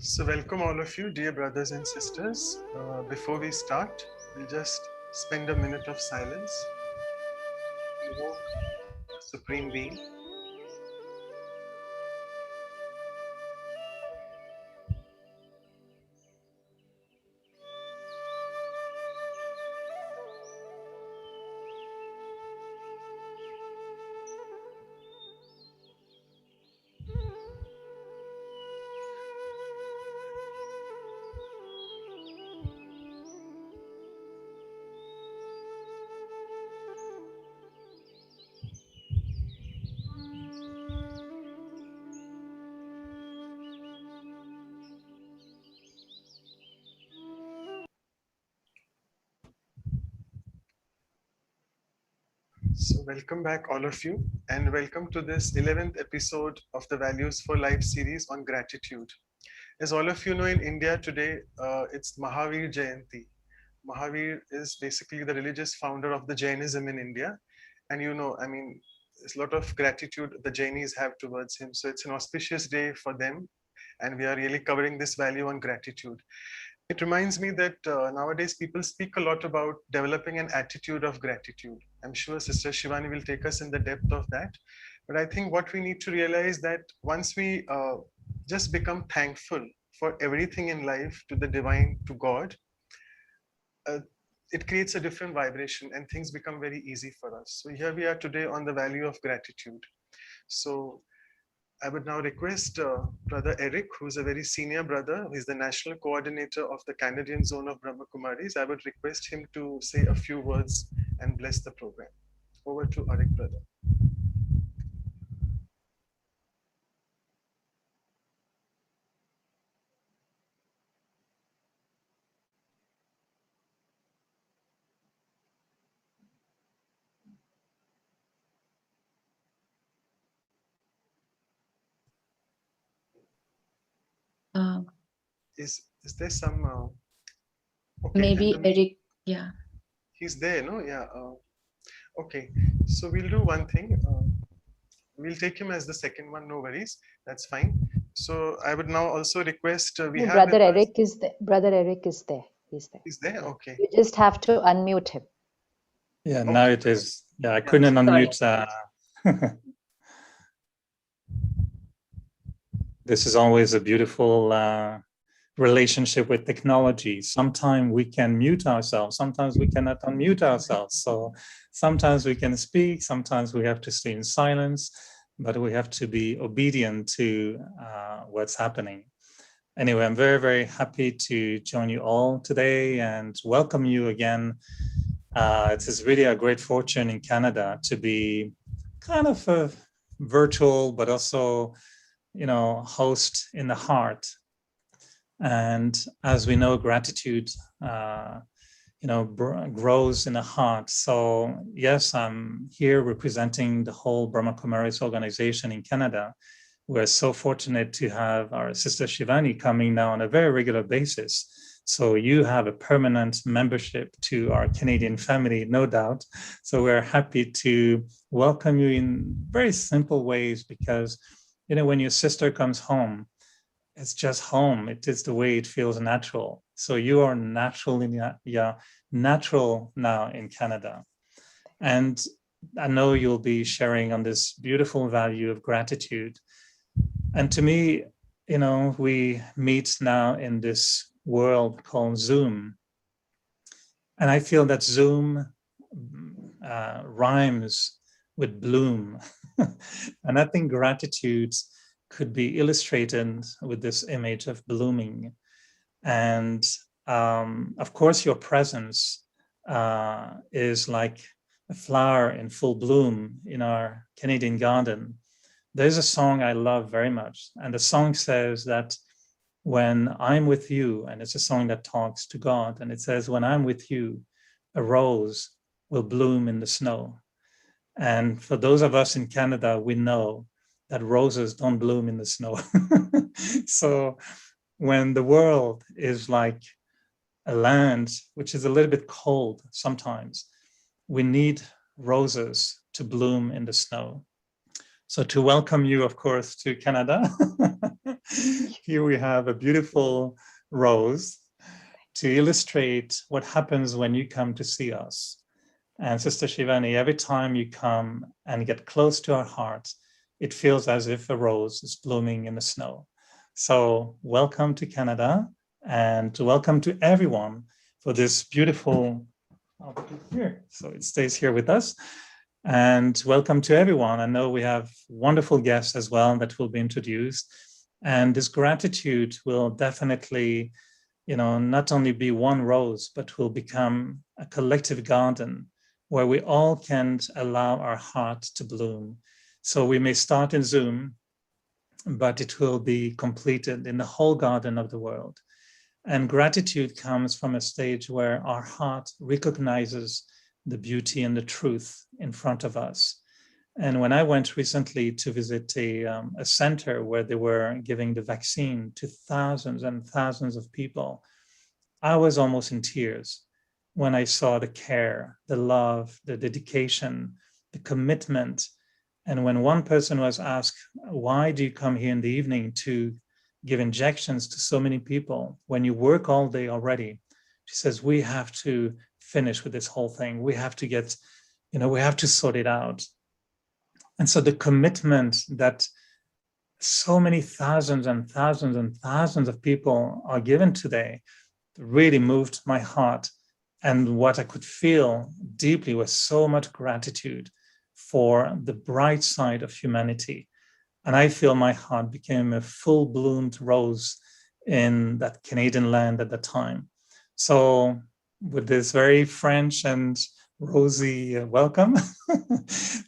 So welcome all of you, dear brothers and sisters. Before we start, we'll just spend a minute of silence. Invoke Supreme Being. So welcome back all of you, and welcome to this 11th episode of the Values for Life series on gratitude. As all of you know, in India today, it's Mahavir Jayanti. Mahavir is basically the religious founder of the Jainism in India. And there's a lot of gratitude the Jainis have towards him. So it's an auspicious day for them. And we are really covering this value on gratitude. It reminds me that nowadays people speak a lot about developing an attitude of gratitude. I'm sure Sister Shivani will take us in the depth of that. But I think what we need to realize that once we just become thankful for everything in life to the divine, to God, uh, it creates a different vibration and things become very easy for us. So here we are today on the value of gratitude. So I would now request Brother Eric, who's a very senior brother. He's the national coordinator of the Canadian zone of Brahma Kumaris. I would request him to say a few words and bless the program. Over to Eric, brother. Is there some okay, maybe Eric? Yeah, he's there, no? Yeah. Okay, so we'll do one thing. We'll take him as the second one. No worries. That's fine. So I would now also request Brother Eric is there. Brother Eric is there. He's there. He's there. Okay. You just have to unmute him. Yeah, okay. Now it is. Yeah, I couldn't unmute. This is always a beautiful relationship with technology. Sometimes we can mute ourselves, sometimes we cannot unmute ourselves. So sometimes we can speak, sometimes we have to stay in silence, but we have to be obedient to what's happening. Anyway, I'm very, very happy to join you all today and welcome you again. It is really a great fortune in Canada to be kind of a virtual, but also, host in the heart. And as we know, gratitude, grows in the heart. So yes, I'm here representing the whole Brahma Kumaris organization in Canada. We're so fortunate to have our sister Shivani coming now on a very regular basis. So you have a permanent membership to our Canadian family, no doubt. So we're happy to welcome you in very simple ways because, when your sister comes home, it's just home. It is the way it feels natural. So you are natural now in Canada. And I know you'll be sharing on this beautiful value of gratitude. And to me, we meet now in this world called Zoom. And I feel that Zoom rhymes with bloom. And I think gratitude could be illustrated with this image of blooming. And of course, your presence is like a flower in full bloom in our Canadian garden. There's a song I love very much. And the song says that when I'm with you, and it's a song that talks to God, and it says, when I'm with you, a rose will bloom in the snow. And for those of us in Canada, we know that roses don't bloom in the snow. So when the world is like a land which is a little bit cold sometimes, we need roses to bloom in the snow. So to welcome you, of course, to Canada. Here we have a beautiful rose to illustrate what happens when you come to see us. And Sister Shivani, every time you come and get close to our heart, it feels as if a rose is blooming in the snow. So welcome to Canada, and welcome to everyone for this beautiful, I'll put it here so it stays here with us. And welcome to everyone. I know we have wonderful guests as well that will be introduced. And this gratitude will definitely, not only be one rose, but will become a collective garden where we all can allow our heart to bloom. So we may start in Zoom, but it will be completed in the whole garden of the world. And gratitude comes from a stage where our heart recognizes the beauty and the truth in front of us. And when I went recently to visit a center where they were giving the vaccine to thousands and thousands of people, I was almost in tears when I saw the care, the love, the dedication, the commitment. And when one person was asked, why do you come here in the evening to give injections to so many people when you work all day already? She says, we have to finish with this whole thing. We have to get, we have to sort it out. And so the commitment that so many thousands and thousands and thousands of people are given today really moved my heart. And what I could feel deeply was so much gratitude for the bright side of humanity. And I feel my heart became a full-bloomed rose in that Canadian land at the time. So with this very French and rosy welcome,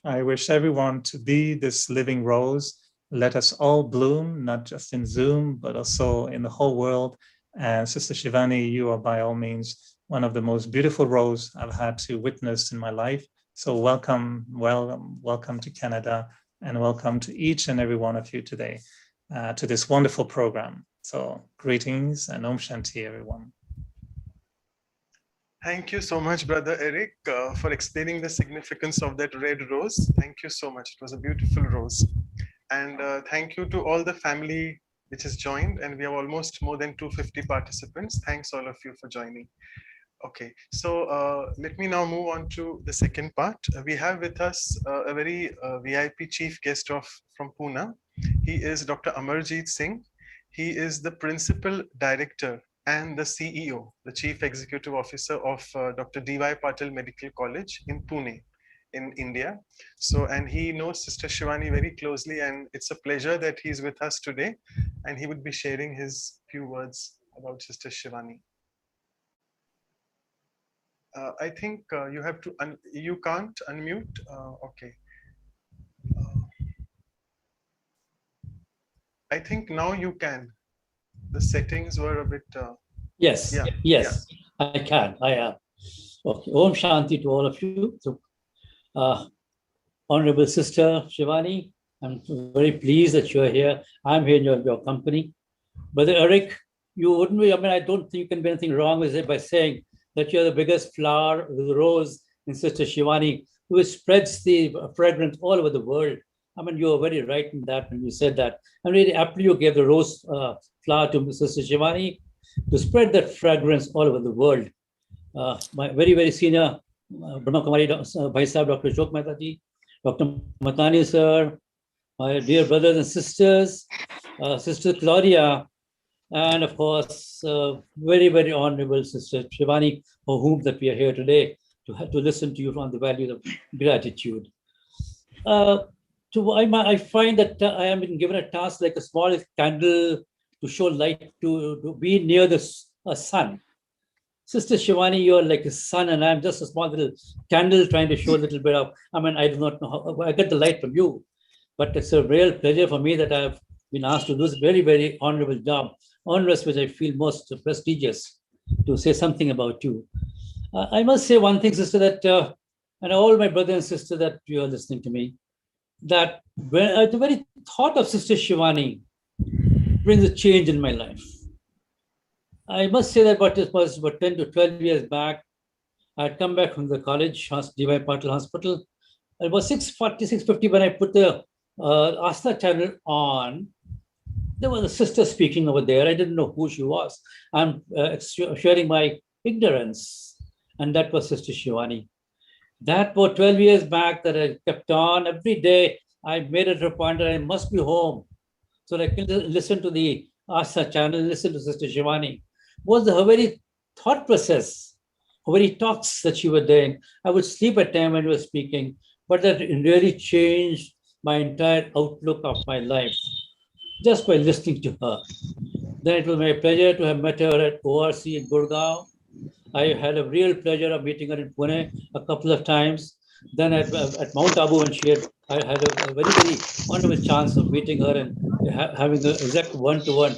I wish everyone to be this living rose. Let us all bloom, not just in Zoom, but also in the whole world. And Sister Shivani, you are by all means one of the most beautiful roses I've had to witness in my life. So welcome to Canada, and welcome to each and every one of you today to this wonderful program. So greetings and Om Shanti, everyone. Thank you so much, Brother Eric, for explaining the significance of that red rose. Thank you so much. It was a beautiful rose. And thank you to all the family which has joined. And we have almost more than 250 participants. Thanks all of you for joining. Okay, so let me now move on to the second part. We have with us a very VIP chief guest from Pune. He is Dr. Amarjeet Singh. He is the principal director and the CEO, the Chief Executive Officer of Dr. D.Y. Patil Medical College in Pune, in India. So, and he knows Sister Shivani very closely, and it's a pleasure that he's with us today, and he would be sharing his few words about Sister Shivani. I think you have to, you can't unmute, okay. I think now you can. The settings were a bit. Yes, yeah, yes, yeah. I can. I am. Okay. Om Shanti to all of you. So, Honorable Sister Shivani, I'm very pleased that you're here. I'm here in your company. Brother Eric, you wouldn't be, I don't think you can be anything wrong with it by saying that you're the biggest flower, the rose in Sister Shivani, who spreads the fragrance all over the world. You were very right in that when you said that. And really aptly you gave the rose flower to Sister Shivani to spread that fragrance all over the world. My very, very senior Brahma Kumaris Bhai Sahib, Dr. Ashok Mehta ji, Dr. Matani sir, my dear brothers and sisters, Sister Claudia, and of course, very, very honorable Sister Shivani, for whom that we are here today to listen to you on the values of gratitude. I find that I am being given a task like a small candle to show light, to be near the sun. Sister Shivani, you're like a sun, and I'm just a small little candle trying to show a little bit of, I do not know how, I get the light from you, but it's a real pleasure for me that I've been asked to do this very, very honorable job, honorous, which I feel most prestigious, to say something about you. I must say one thing, sister, that, and all my brothers and sisters that you are listening to me, that when, the very thought of Sister Shivani brings a change in my life. I must say that it was about 10 to 12 years back. I had come back from the college, D.Y. Patil Hospital. It was 6:40, 6:50 when I put the Asta channel on. there was a sister speaking over there. I didn't know who she was. I'm sharing my ignorance. And that was Sister Shivani. That was 12 years back that I kept on. Every day I made it a point that I must be home so that I can listen to the Asa channel, listen to Sister Shivani. Was her very thought process, her very talks that she was doing. I would sleep at time when she was speaking, but that really changed my entire outlook of my life just by listening to her. Then it was my pleasure to have met her at ORC in Gurgaon. I had a real pleasure of meeting her in Pune a couple of times. Then at Mount Abu, when I had a very, very wonderful chance of meeting her and having an exact one-to-one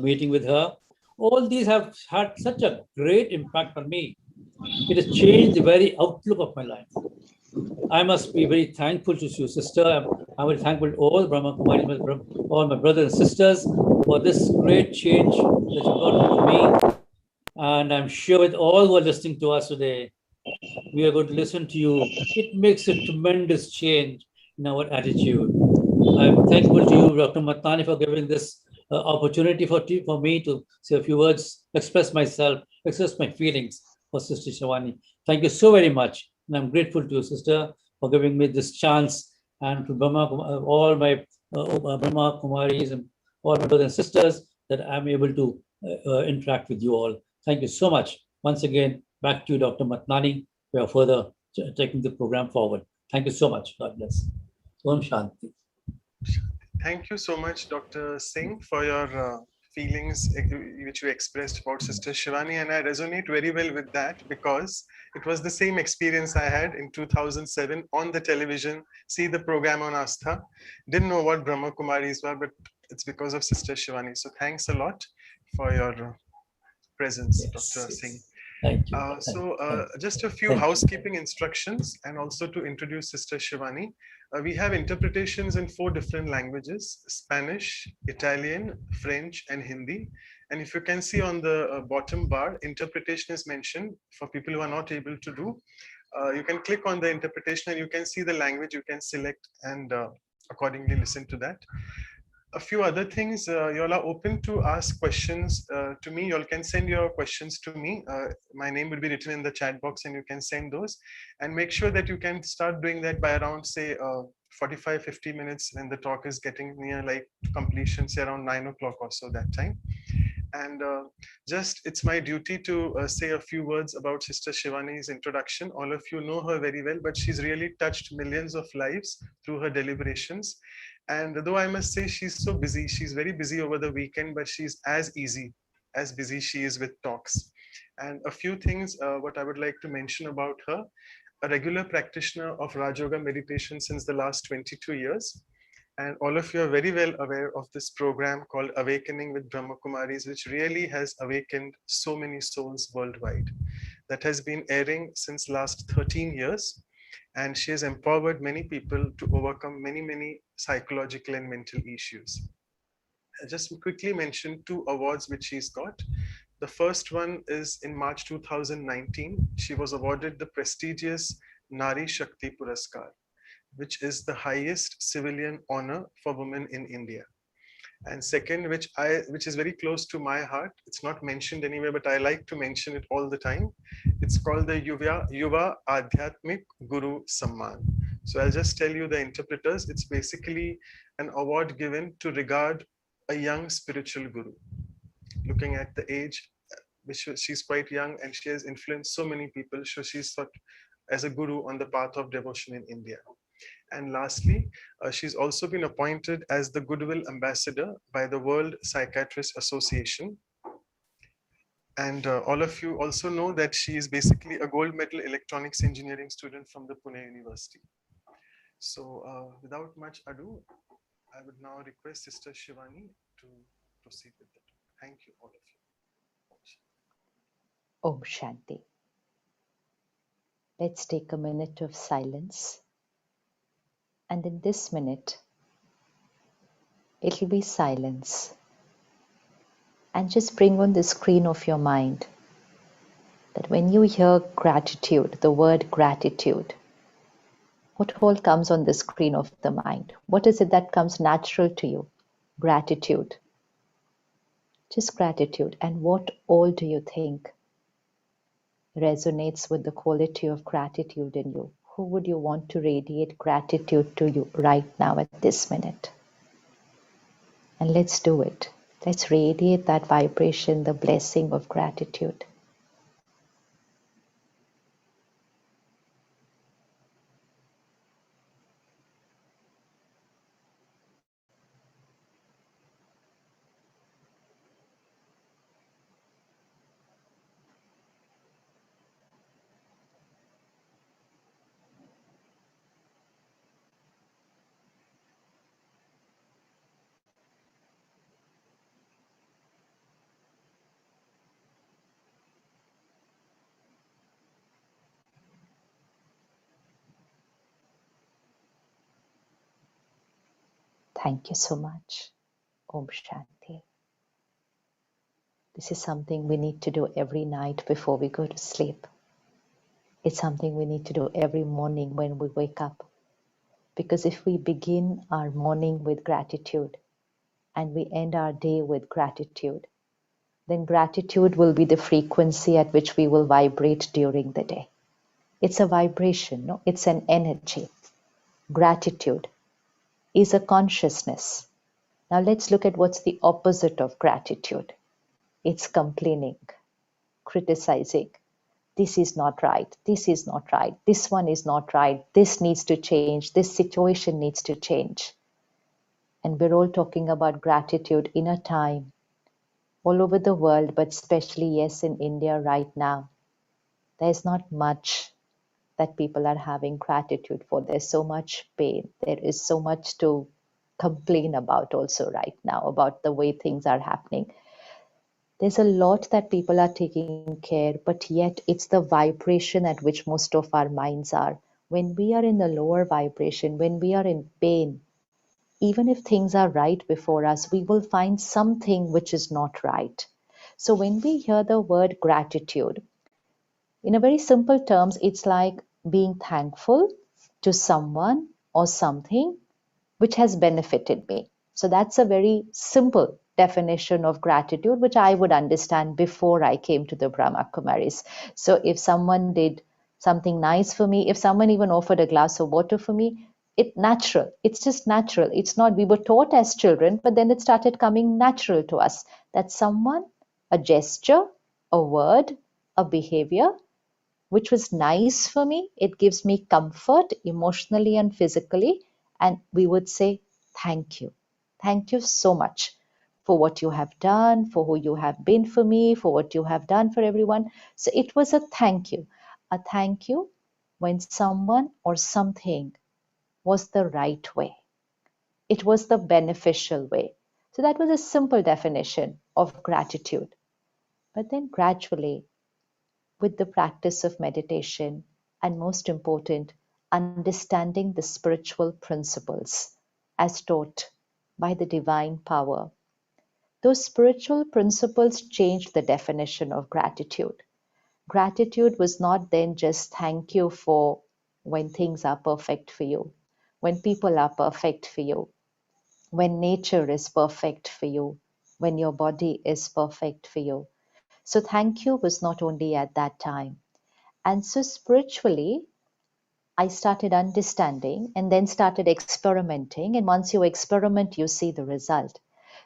meeting with her. All these have had such a great impact on me. It has changed the very outlook of my life. I must be very thankful to you, sister. I'm very thankful to all Brahma Kumaris, all my brothers and sisters for this great change that you brought to me. And I'm sure with all who are listening to us today, we are going to listen to you. It makes a tremendous change in our attitude. I'm thankful to you, Dr. Matnani, for giving this opportunity for me to say a few words, express myself, express my feelings for Sister Shivani. Thank you so very much. And I'm grateful to you, sister, for giving me this chance, and to Brahma, all my Brahma Kumaris and all my brothers and sisters, that I'm able to interact with you all. Thank you so much. Once again, back to you, Dr. Matnani, for further taking the program forward. Thank you so much. God bless. Om Shanti. Thank you so much, Dr. Singh, for your feelings which you expressed about Sister Shivani, and I resonate very well with that because it was the same experience I had in 2007 on the television, see the program on Astha. Didn't know what Brahma Kumaris were, but it's because of Sister Shivani. So thanks a lot for your presence, Dr. Singh. Thank you. Just a few housekeeping instructions, and also to introduce Sister Shivani. We have interpretations in 4 different languages: Spanish, Italian, French, and Hindi. And if you can see on the bottom bar, interpretation is mentioned for people who are not able to do. You can click on the interpretation and you can see the language you can select and accordingly listen to that. A few other things, you all are open to ask questions to me. You all can send your questions to me. My name will be written in the chat box and you can send those. And make sure that you can start doing that by around, say, 45-50 minutes when the talk is getting near like completion, say around 9 o'clock or so that time. And it's my duty to say a few words about Sister Shivani's introduction. All of you know her very well, but she's really touched millions of lives through her deliberations. And though I must say she's so busy, she's very busy over the weekend, but she's as busy she is with talks. And a few things, what I would like to mention about her: a regular practitioner of Raj Yoga meditation since the last 22 years. And all of you are very well aware of this program called Awakening with Brahma Kumaris, which really has awakened so many souls worldwide. That has been airing since last 13 years. And she has empowered many people to overcome many psychological and mental issues. I'll just quickly mention 2 awards which she's got. The first one is in March 2019. She was awarded the prestigious Nari Shakti Puraskar, which is the highest civilian honor for women in India. And second, which is very close to my heart, it's not mentioned anywhere, but I like to mention it all the time. It's called the Yuva Adhyatmik Guru Samman. So I'll just tell you the interpreters. It's basically an award given to regard a young spiritual guru. Looking at the age, which she's quite young and she has influenced so many people. So she's thought as a guru on the path of devotion in India. And lastly, she's also been appointed as the Goodwill Ambassador by the World Psychiatrist Association. And all of you also know that she is basically a gold medal electronics engineering student from the Pune University. So without much ado, I would now request Sister Shivani to proceed with the talk. Thank you, all of you. Om Shanti. Let's take a minute of silence. And in this minute, it'll be silence. And just bring on the screen of your mind that when you hear gratitude, the word gratitude, what all comes on the screen of the mind? What is it that comes natural to you? Gratitude. Just gratitude. And what all do you think resonates with the quality of gratitude in you? Who would you want to radiate gratitude to you right now at this minute? And let's do it. Let's radiate that vibration, the blessing of gratitude. Thank you so much. Om Shanti. This is something we need to do every night before we go to sleep. It's something we need to do every morning when we wake up. Because if we begin our morning with gratitude and we end our day with gratitude, then gratitude will be the frequency at which we will vibrate during the day. It's a vibration, no? It's an energy. Gratitude is a consciousness. Now let's look at what's the opposite of gratitude. It's complaining, criticizing. This is not right. This is not right. This one is not right. This needs to change. This situation needs to change. And we're all talking about gratitude in a time all over the world, but especially, yes, in India right now. There's not much that people are having gratitude for. There's so much pain. There is so much to complain about also right now, about the way things are happening. There's a lot that people are taking care, but yet it's the vibration at which most of our minds are. When we are in the lower vibration, when we are in pain, even if things are right before us, we will find something which is not right. So when we hear the word gratitude, in a very simple terms, it's like being thankful to someone or something which has benefited me. So that's a very simple definition of gratitude, which I would understand before I came to the Brahma Kumaris. So if someone did something nice for me, if someone even offered a glass of water for me, it's just natural. It's not, we were taught as children, but then it started coming natural to us that someone, a gesture, a word, a behavior, which was nice for me. It gives me comfort emotionally and physically. And we would say, thank you. Thank you so much for what you have done, for who you have been for me, for what you have done for everyone. So it was a thank you. A thank you when someone or something was the right way. It was the beneficial way. So that was a simple definition of gratitude. But then gradually, with the practice of meditation, and most important, understanding the spiritual principles as taught by the divine power. Those spiritual principles changed the definition of gratitude. Gratitude was not then just thank you for when things are perfect for you, when people are perfect for you, when nature is perfect for you, when your body is perfect for you. So thank you was not only at that time. And so spiritually, I started understanding and then started experimenting. And once you experiment, you see the result.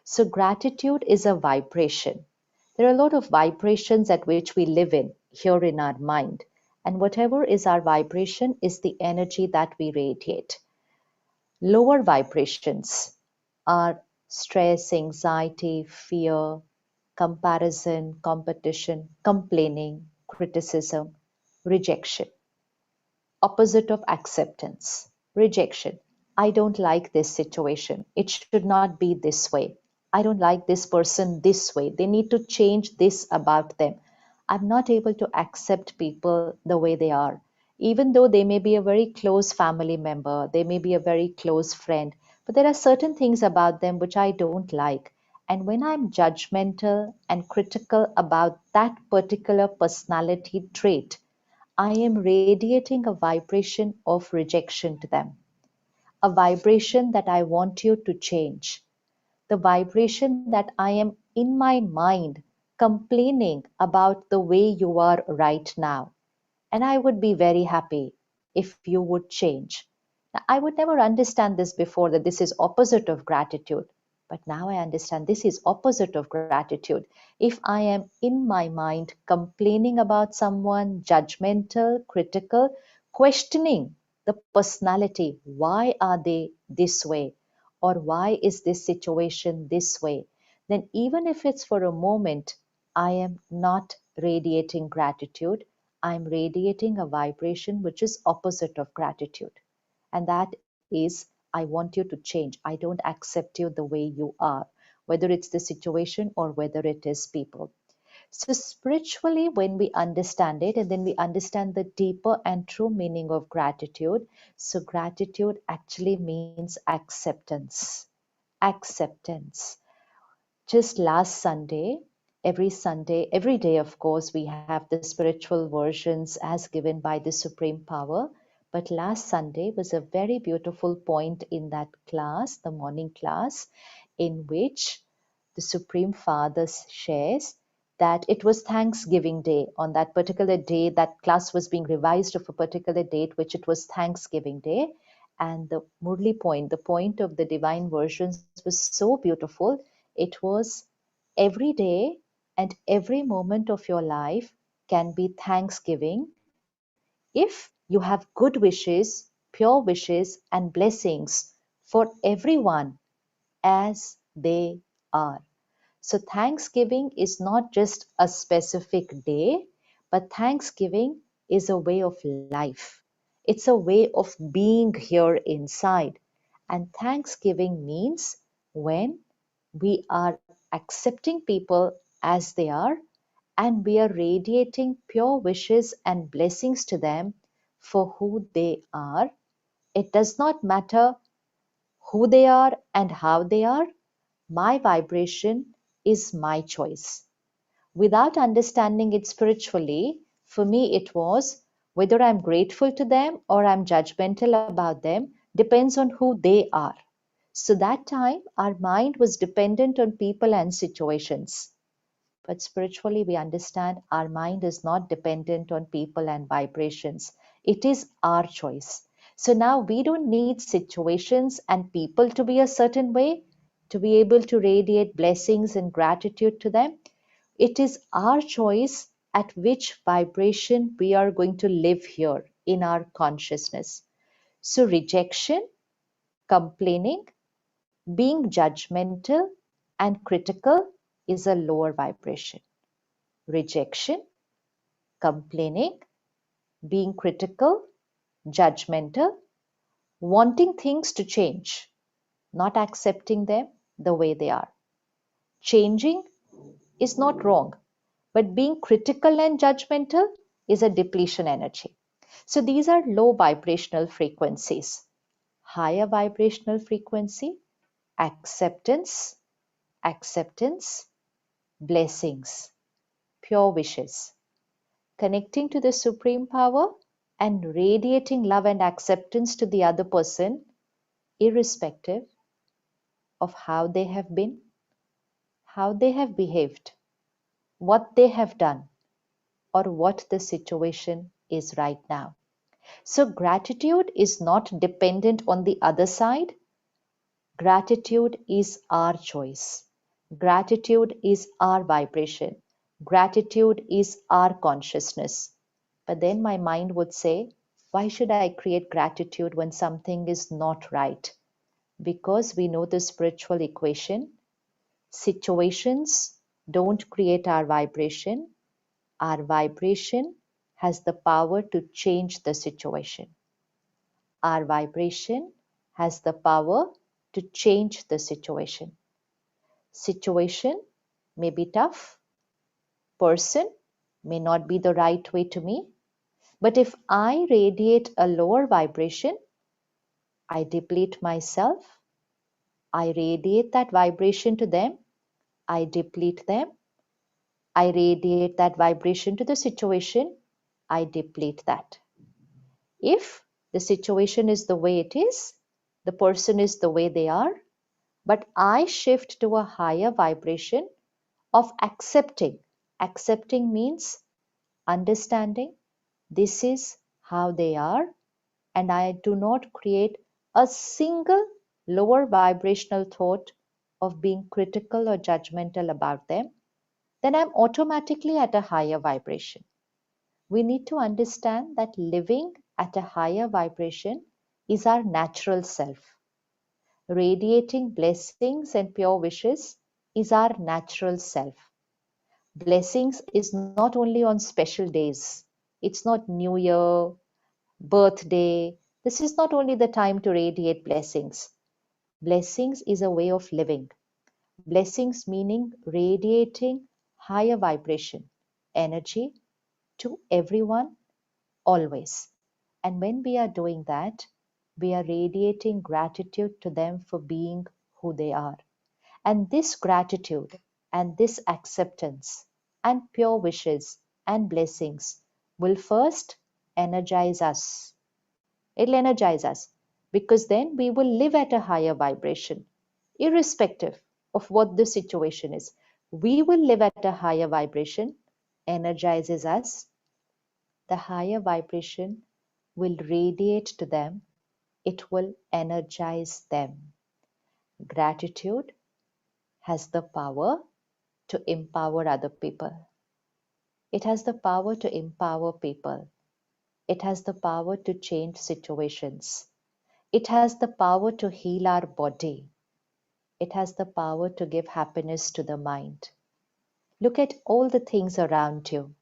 So gratitude is a vibration. There are a lot of vibrations at which we live in here in our mind. And whatever is our vibration is the energy that we radiate. Lower vibrations are stress, anxiety, fear, comparison, competition, complaining, criticism, rejection. Opposite of acceptance, rejection. I don't like this situation. It should not be this way. I don't like this person this way. They need to change this about them. I'm not able to accept people the way they are. Even though they may be a very close family member, they may be a very close friend, but there are certain things about them which I don't like. And when I'm judgmental and critical about that particular personality trait, I am radiating a vibration of rejection to them, a vibration that I want you to change. the vibration that I am in my mind complaining about the way you are right now. And I would be very happy if you would change. Now, I would never understand this before, that this is opposite of gratitude. But now I understand this is opposite of gratitude. If I am in my mind complaining about someone, judgmental, critical, questioning the personality, why are they this way? Or why is this situation this way? Then even if it's for a moment, I am not radiating gratitude. I'm radiating a vibration which is opposite of gratitude. And that is, I want you to change. I don't accept you the way you are, whether it's the situation or whether it is people. So, spiritually, when we understand it, and then we understand the deeper and true meaning of gratitude, so gratitude actually means acceptance. Acceptance. Just last Sunday, every day, of course, we have the spiritual versions as given by the Supreme Power. But last Sunday was a very beautiful point in that class, the morning class, in which the Supreme Father shares that it was Thanksgiving Day. On that particular day, that class was being revised of a particular date, which it was Thanksgiving Day. And the Murli point, the point of the divine versions was so beautiful. It was every day and every moment of your life can be Thanksgiving if you have good wishes, pure wishes, and blessings for everyone as they are. So, Thanksgiving is not just a specific day, but Thanksgiving is a way of life. It's a way of being here inside. And Thanksgiving means when we are accepting people as they are and we are radiating pure wishes and blessings to them for who they are. It does not matter who they are and how they are. My vibration is my choice. Without understanding it spiritually, for me it was whether I'm grateful to them or I'm judgmental about them depends on who they are. So that time our mind was dependent on people and situations. But spiritually, we understand our mind is not dependent on people and vibrations. It is our choice. So now we don't need situations and people to be a certain way to be able to radiate blessings and gratitude to them. It is our choice at which vibration we are going to live here in our consciousness. So, rejection, complaining, being judgmental and critical is a lower vibration. Rejection, complaining, being critical, judgmental, wanting things to change, not accepting them the way they are. Changing is not wrong, but being critical and judgmental is a depletion energy. So these are low vibrational frequencies. Higher vibrational frequency, acceptance, acceptance, blessings, pure wishes, connecting to the Supreme Power and radiating love and acceptance to the other person, irrespective of how they have been, how they have behaved, what they have done, or what the situation is right now. So, gratitude is not dependent on the other side. Gratitude is our choice. Gratitude is our vibration. Gratitude is our consciousness. But then my mind would say, why should I create gratitude when something is not right? Because we know the spiritual equation. Situations don't create our vibration. Our vibration has the power to change the situation. Our vibration has the power to change the situation. Situation may be tough, person may not be the right way to me, but if I radiate a lower vibration, I deplete myself, I radiate that vibration to them, I deplete them, I radiate that vibration to the situation, I deplete that. If the situation is the way it is, the person is the way they are, But I shift to a higher vibration of accepting. Accepting means understanding this is how they are, and I do not create a single lower vibrational thought of being critical or judgmental about them, then I'm automatically at a higher vibration. We need to understand that living at a higher vibration is our natural self. Radiating blessings and pure wishes is our natural self. Blessings is not only on special days. It's not New Year, birthday. This is not only the time to radiate blessings. Blessings is a way of living. Blessings meaning radiating higher vibration, energy to everyone, always. And when we are doing that, we are radiating gratitude to them for being who they are. And this gratitude and this acceptance and pure wishes and blessings will first energize us. It'll energize us because then we will live at a higher vibration, irrespective of what the situation is. We will live at a higher vibration, energizes us. The higher vibration will radiate to them, it will energize them. Gratitude has the power to empower other people. It has the power to empower people. It has the power to change situations. It has the power to heal our body. It has the power to give happiness to the mind. Look at all the things around you.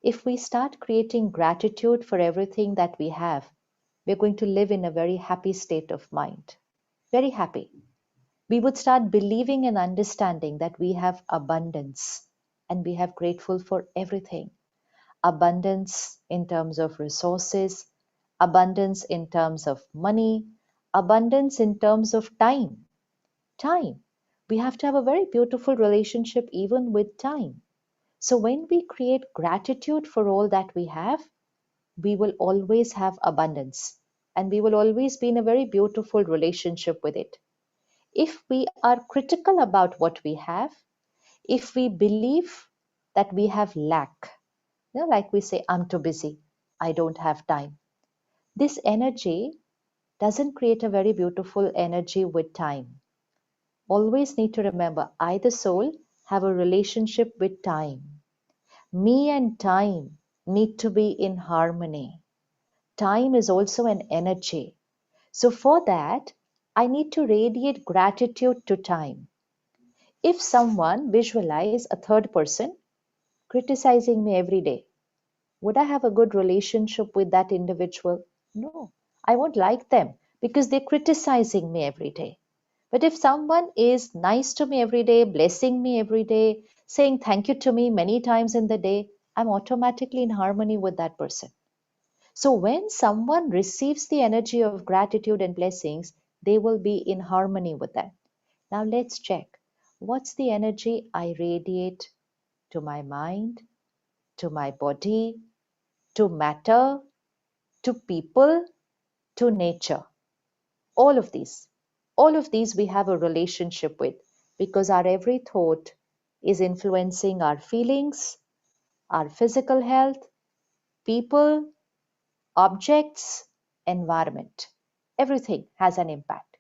If we start creating gratitude for everything that we have, we're going to live in a very happy state of mind. Very happy. We would start believing and understanding that we have abundance and we have grateful for everything. Abundance in terms of resources, abundance in terms of money, abundance in terms of time. Time. We have to have a very beautiful relationship even with time. So when we create gratitude for all that we have, we will always have abundance and we will always be in a very beautiful relationship with it. If we are critical about what we have, if we believe that we have lack, like we say, I'm too busy, I don't have time. This energy doesn't create a very beautiful energy with time. Always need to remember, I, the soul, have a relationship with time. Me and time need to be in harmony. Time is also an energy. So for that, I need to radiate gratitude to time. If someone visualize a third person criticizing me every day, would I have a good relationship with that individual? No, I won't like them because they're criticizing me every day. But if someone is nice to me every day, blessing me every day, saying thank you to me many times in the day, I'm automatically in harmony with that person. So when someone receives the energy of gratitude and blessings, they will be in harmony with them. Now let's check. What's the energy I radiate to my mind, to my body, to matter, to people, to nature? All of these we have a relationship with because our every thought is influencing our feelings, our physical health, people, objects, environment. Everything has an impact.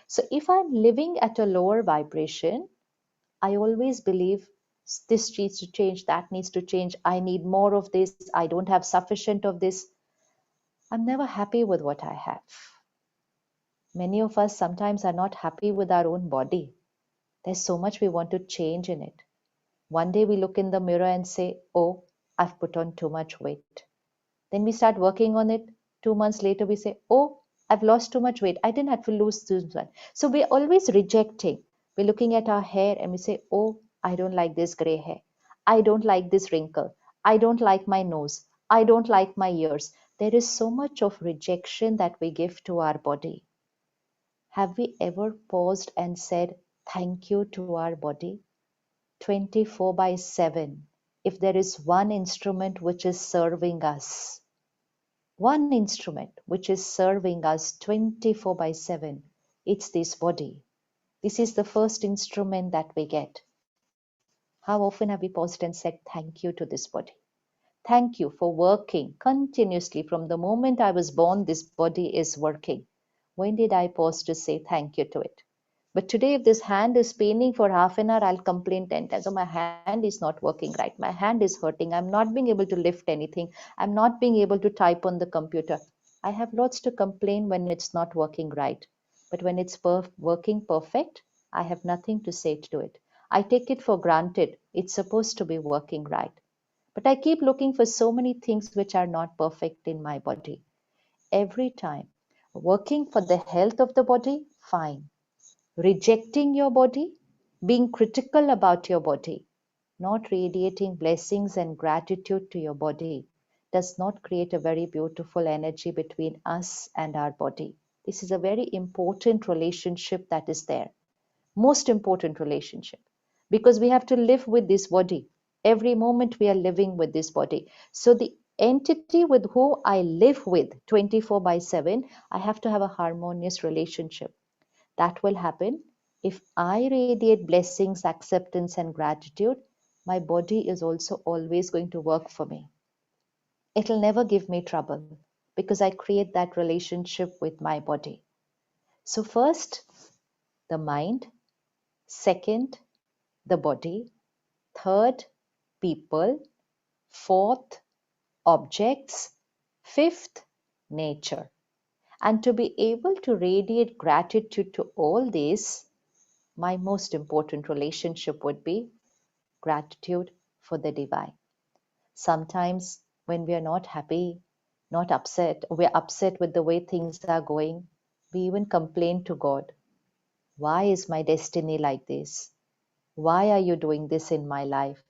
So if I'm living at a lower vibration, I always believe this needs to change, that needs to change. I need more of this. I don't have sufficient of this. I'm never happy with what I have. Many of us sometimes are not happy with our own body. There's so much we want to change in it. One day we look in the mirror and say, oh, I've put on too much weight. Then we start working on it. 2 months later, we say, oh, I've lost too much weight. I didn't have to lose too much. So we're always rejecting. We're looking at our hair and we say, oh, I don't like this gray hair. I don't like this wrinkle. I don't like my nose. I don't like my ears. There is so much of rejection that we give to our body. Have we ever paused and said thank you to our body? 24/7. If there is one instrument which is serving us, one instrument which is serving us 24/7, it's this body. This is the first instrument that we get. How often have we paused and said thank you to this body? Thank you for working continuously. From the moment I was born, this body is working. When did I pause to say thank you to it? But today, if this hand is paining for half an hour, I'll complain 10 times. Oh, my hand is not working right. My hand is hurting. I'm not being able to lift anything. I'm not being able to type on the computer. I have lots to complain when it's not working right. But when it's working perfect, I have nothing to say to it. I take it for granted. It's supposed to be working right. But I keep looking for so many things which are not perfect in my body. Every time. Working for the health of the body, fine. Rejecting your body, being critical about your body, not radiating blessings and gratitude to your body does not create a very beautiful energy between us and our body. This is a very important relationship that is there. Most important relationship, because we have to live with this body. Every moment we are living with this body. So the entity with who I live with 24/7, I have to have a harmonious relationship. That will happen if I radiate blessings, acceptance, and gratitude. My body is also always going to work for me. It'll never give me trouble because I create that relationship with my body. So, first, the mind. Second, the body. Third, people. Fourth, objects. Fifth, nature. And to be able to radiate gratitude to all these, my most important relationship would be gratitude for the divine. Sometimes when we are not happy, not upset, we're upset with the way things are going, we even complain to God. Why is my destiny like this? Why are you doing this in my life?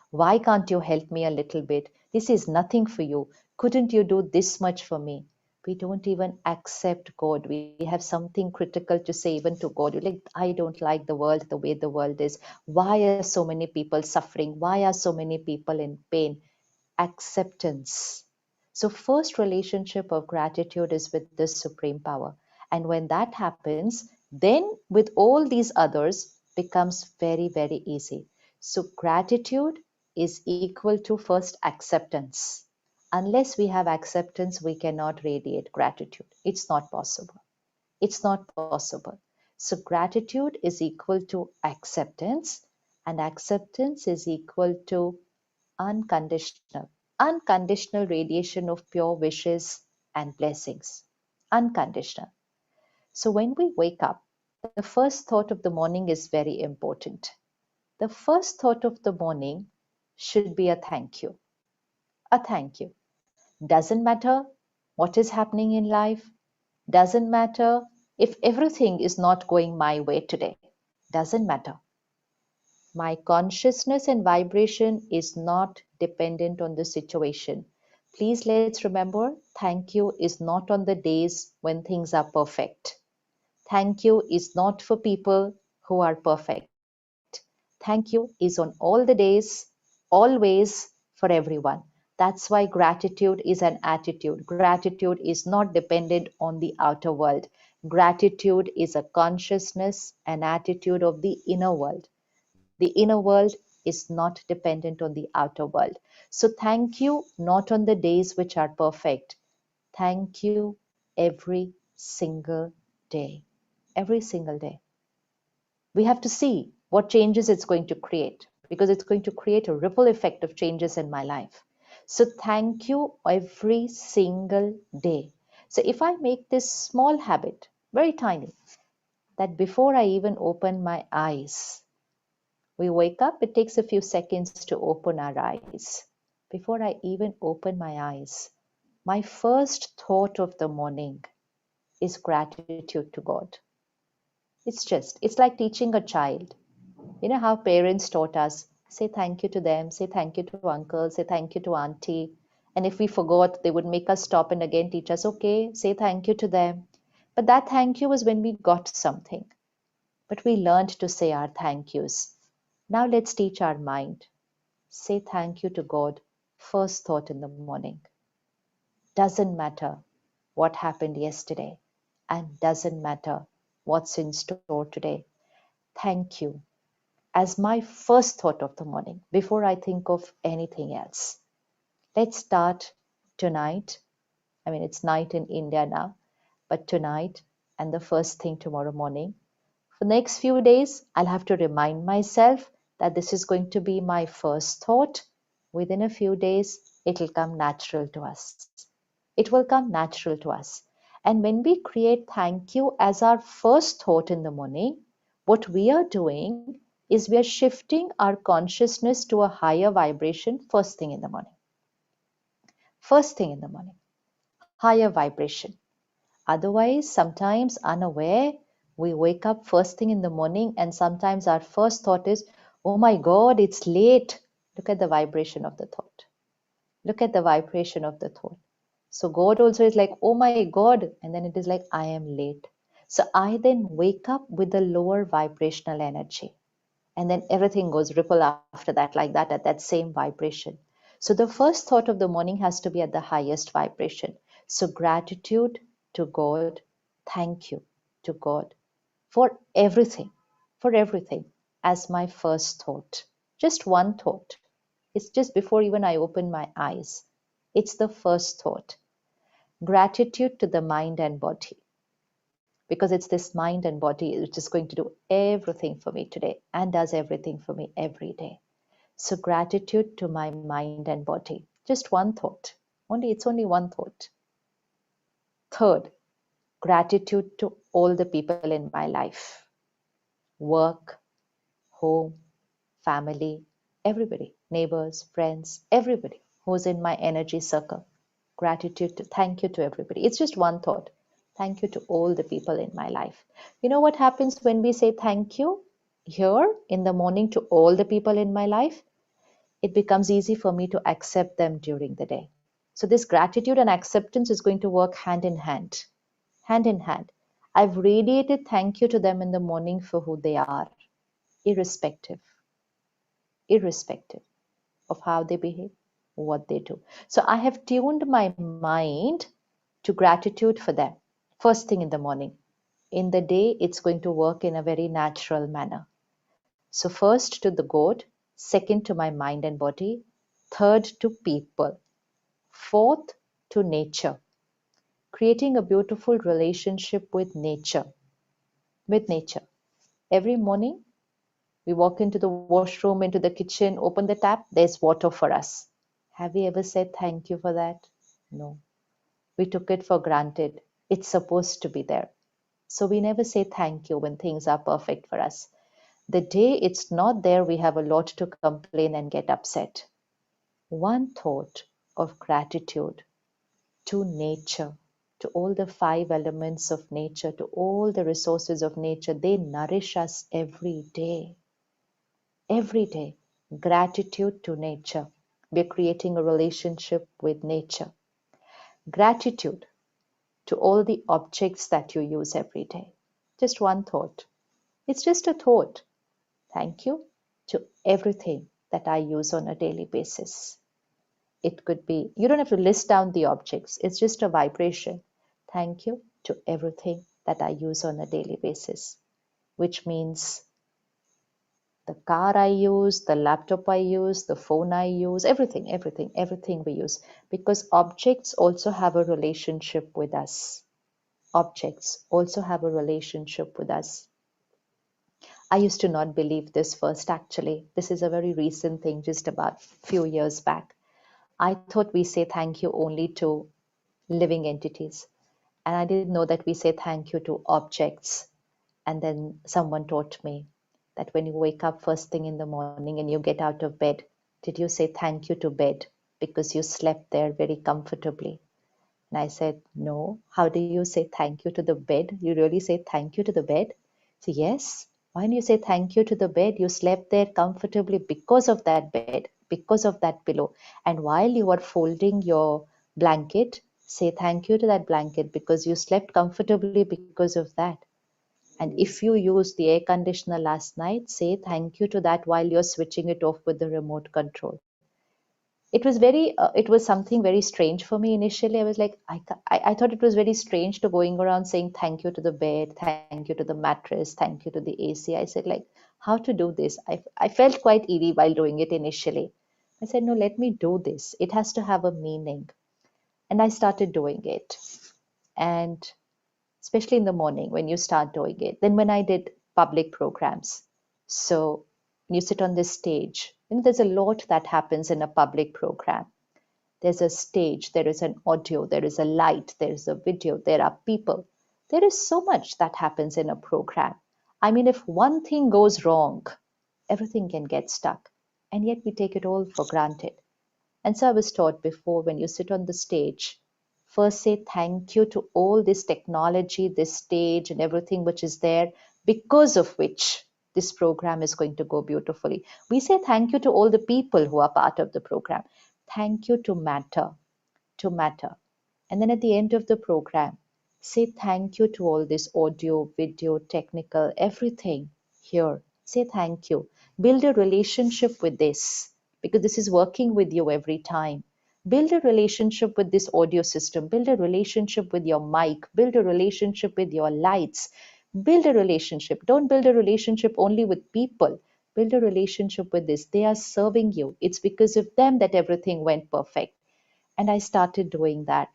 Why can't you help me a little bit? This is nothing for you. Couldn't you do this much for me? We don't even accept God. We have something critical to say even to God. You're like, I don't like the world the way the world is. Why are so many people suffering? Why are so many people in pain? Acceptance. So first relationship of gratitude is with this supreme power. And when that happens, then with all these others becomes very, very easy. So gratitude is equal to first acceptance. Unless we have acceptance, we cannot radiate gratitude. It's not possible. It's not possible. So gratitude is equal to acceptance, and acceptance is equal to unconditional radiation of pure wishes and blessings. Unconditional. So when we wake up, the first thought of the morning is very important. The first thought of the morning should be a thank you. A thank you. Doesn't matter what is happening in life. Doesn't matter if everything is not going my way today. Doesn't matter. My consciousness and vibration is not dependent on the situation. Please let's remember, thank you is not on the days when things are perfect. Thank you is not for people who are perfect. Thank you is on all the days, always, for everyone. That's why gratitude is an attitude. Gratitude is not dependent on the outer world. Gratitude is a consciousness, an attitude of the inner world. The inner world is not dependent on the outer world. So thank you not on the days which are perfect. Thank you every single day. Every single day. We have to see what changes it's going to create, because it's going to create a ripple effect of changes in my life. So thank you every single day. So if I make this small habit, very tiny, that before I even open my eyes, we wake up, it takes a few seconds to open our eyes. Before I even open my eyes, my first thought of the morning is gratitude to God. It's like teaching a child. You know how parents taught us, say thank you to them, say thank you to uncle, say thank you to auntie. And if we forgot, they would make us stop and again teach us, okay, say thank you to them. But that thank you was when we got something. But we learned to say our thank yous. Now let's teach our mind. Say thank you to God, first thought in the morning. Doesn't matter what happened yesterday, and doesn't matter what's in store today. thank you as my first thought of the morning before I think of anything else. Let's start tonight. I mean, it's night in India now, but tonight and the first thing tomorrow morning. For the next few days, I'll have to remind myself that this is going to be my first thought. Within a few days, it'll come natural to us. It will come natural to us. And when we create thank you as our first thought in the morning, what we are doing is we are shifting our consciousness to a higher vibration first thing in the morning. First thing in the morning, higher vibration. Otherwise, sometimes unaware, we wake up first thing in the morning and sometimes our first thought is, oh my God, it's late. Look at the vibration of the thought. Look at the vibration of the thought. So God also is like, oh my God. And then it is like, I am late. So I then wake up with the lower vibrational energy. And then everything goes ripple after that, like that, at that same vibration. So the first thought of the morning has to be at the highest vibration. So gratitude to God, thank you to God for everything as my first thought. Just one thought. It's just before even I open my eyes. It's the first thought. Gratitude to the mind and body, because it's this mind and body which is going to do everything for me today and does everything for me every day. So gratitude to my mind and body. Just one thought. It's only one thought. Third, gratitude to all the people in my life. Work, home, family, everybody, neighbors, friends, everybody who's in my energy circle. Gratitude to, thank you to everybody. It's just one thought. Thank you to all the people in my life. You know what happens when we say thank you here in the morning to all the people in my life? It becomes easy for me to accept them during the day. So this gratitude and acceptance is going to work hand in hand. Hand in hand. I've radiated thank you to them in the morning for who they are, irrespective of how they behave, what they do. So I have tuned my mind to gratitude for them first thing in the morning. In the day, it's going to work in a very natural manner. So first to the God, second to my mind and body, third to people, fourth to nature, creating a beautiful relationship with nature. With nature. Every morning, we walk into the washroom, into the kitchen, open the tap, there's water for us. Have we ever said thank you for that? No. We took it for granted. It's supposed to be there. So we never say thank you when things are perfect for us. The day it's not there, we have a lot to complain and get upset. One thought of gratitude to nature, to all the 5 elements of nature, to all the resources of nature, they nourish us every day. Every day, gratitude to nature. We're creating a relationship with nature. Gratitude to all the objects that you use every day. Just one thought. It's just a thought. Thank you to everything that I use on a daily basis. It could be, you don't have to list down the objects. It's just a vibration. Thank you to everything that I use on a daily basis, which means the car I use, the laptop I use, the phone I use, everything we use. Because objects also have a relationship with us. Objects also have a relationship with us. I used to not believe this first, actually. This is a very recent thing, just about a few years back. I thought we say thank you only to living entities. And I didn't know that we say thank you to objects. And then someone taught me that when you wake up first thing in the morning and you get out of bed, did you say thank you to bed because you slept there very comfortably? And I said, no. How do you say thank you to the bed? You really say thank you to the bed? So yes. Why don't you say thank you to the bed? You slept there comfortably because of that bed, because of that pillow. And while you are folding your blanket, say thank you to that blanket because you slept comfortably because of that. And if you used the air conditioner last night, say thank you to that while you're switching it off with the remote control. it was something very strange for me initially. I was like, I thought it was very strange to going around saying thank you to the bed, thank you to the mattress, thank you to the AC. I said, like, how to do this? I felt quite eerie while doing it initially. I said, no, let me do this. It has to have a meaning. And I started doing it. And especially in the morning when you start doing it. Then when I did public programs, so when you sit on this stage, there's a lot that happens in a public program. There's a stage, there is an audio, there is a light, there is a video, there are people. There is so much that happens in a program. I mean, if one thing goes wrong, everything can get stuck. And yet we take it all for granted. And so I was taught before, when you sit on the stage, first say thank you to all this technology, this stage, and everything which is there, because of which this program is going to go beautifully. We say thank you to all the people who are part of the program. Thank you to matter, to matter. And then at the end of the program, say thank you to all this audio, video, technical, everything here. Say thank you. Build a relationship with this, because this is working with you every time. Build a relationship with this audio system. Build a relationship with your mic. Build a relationship with your lights. Build a relationship. Don't build a relationship only with people. Build a relationship with this. They are serving you. It's because of them that everything went perfect. And I started doing that.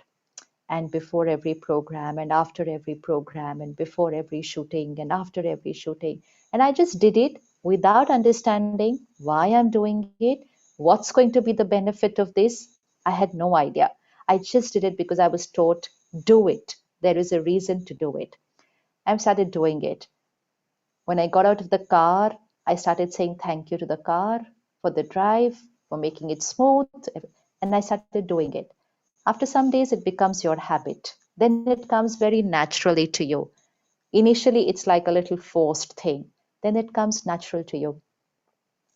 And before every program, and after every program, and before every shooting, and after every shooting. And I just did it without understanding why I'm doing it, what's going to be the benefit of this. I had no idea. I just did it because I was taught, do it. There is a reason to do it. I started doing it. When I got out of the car, I started saying thank you to the car for the drive, for making it smooth, and I started doing it. After some days, it becomes your habit. Then it comes very naturally to you. Initially, it's like a little forced thing. Then it comes natural to you.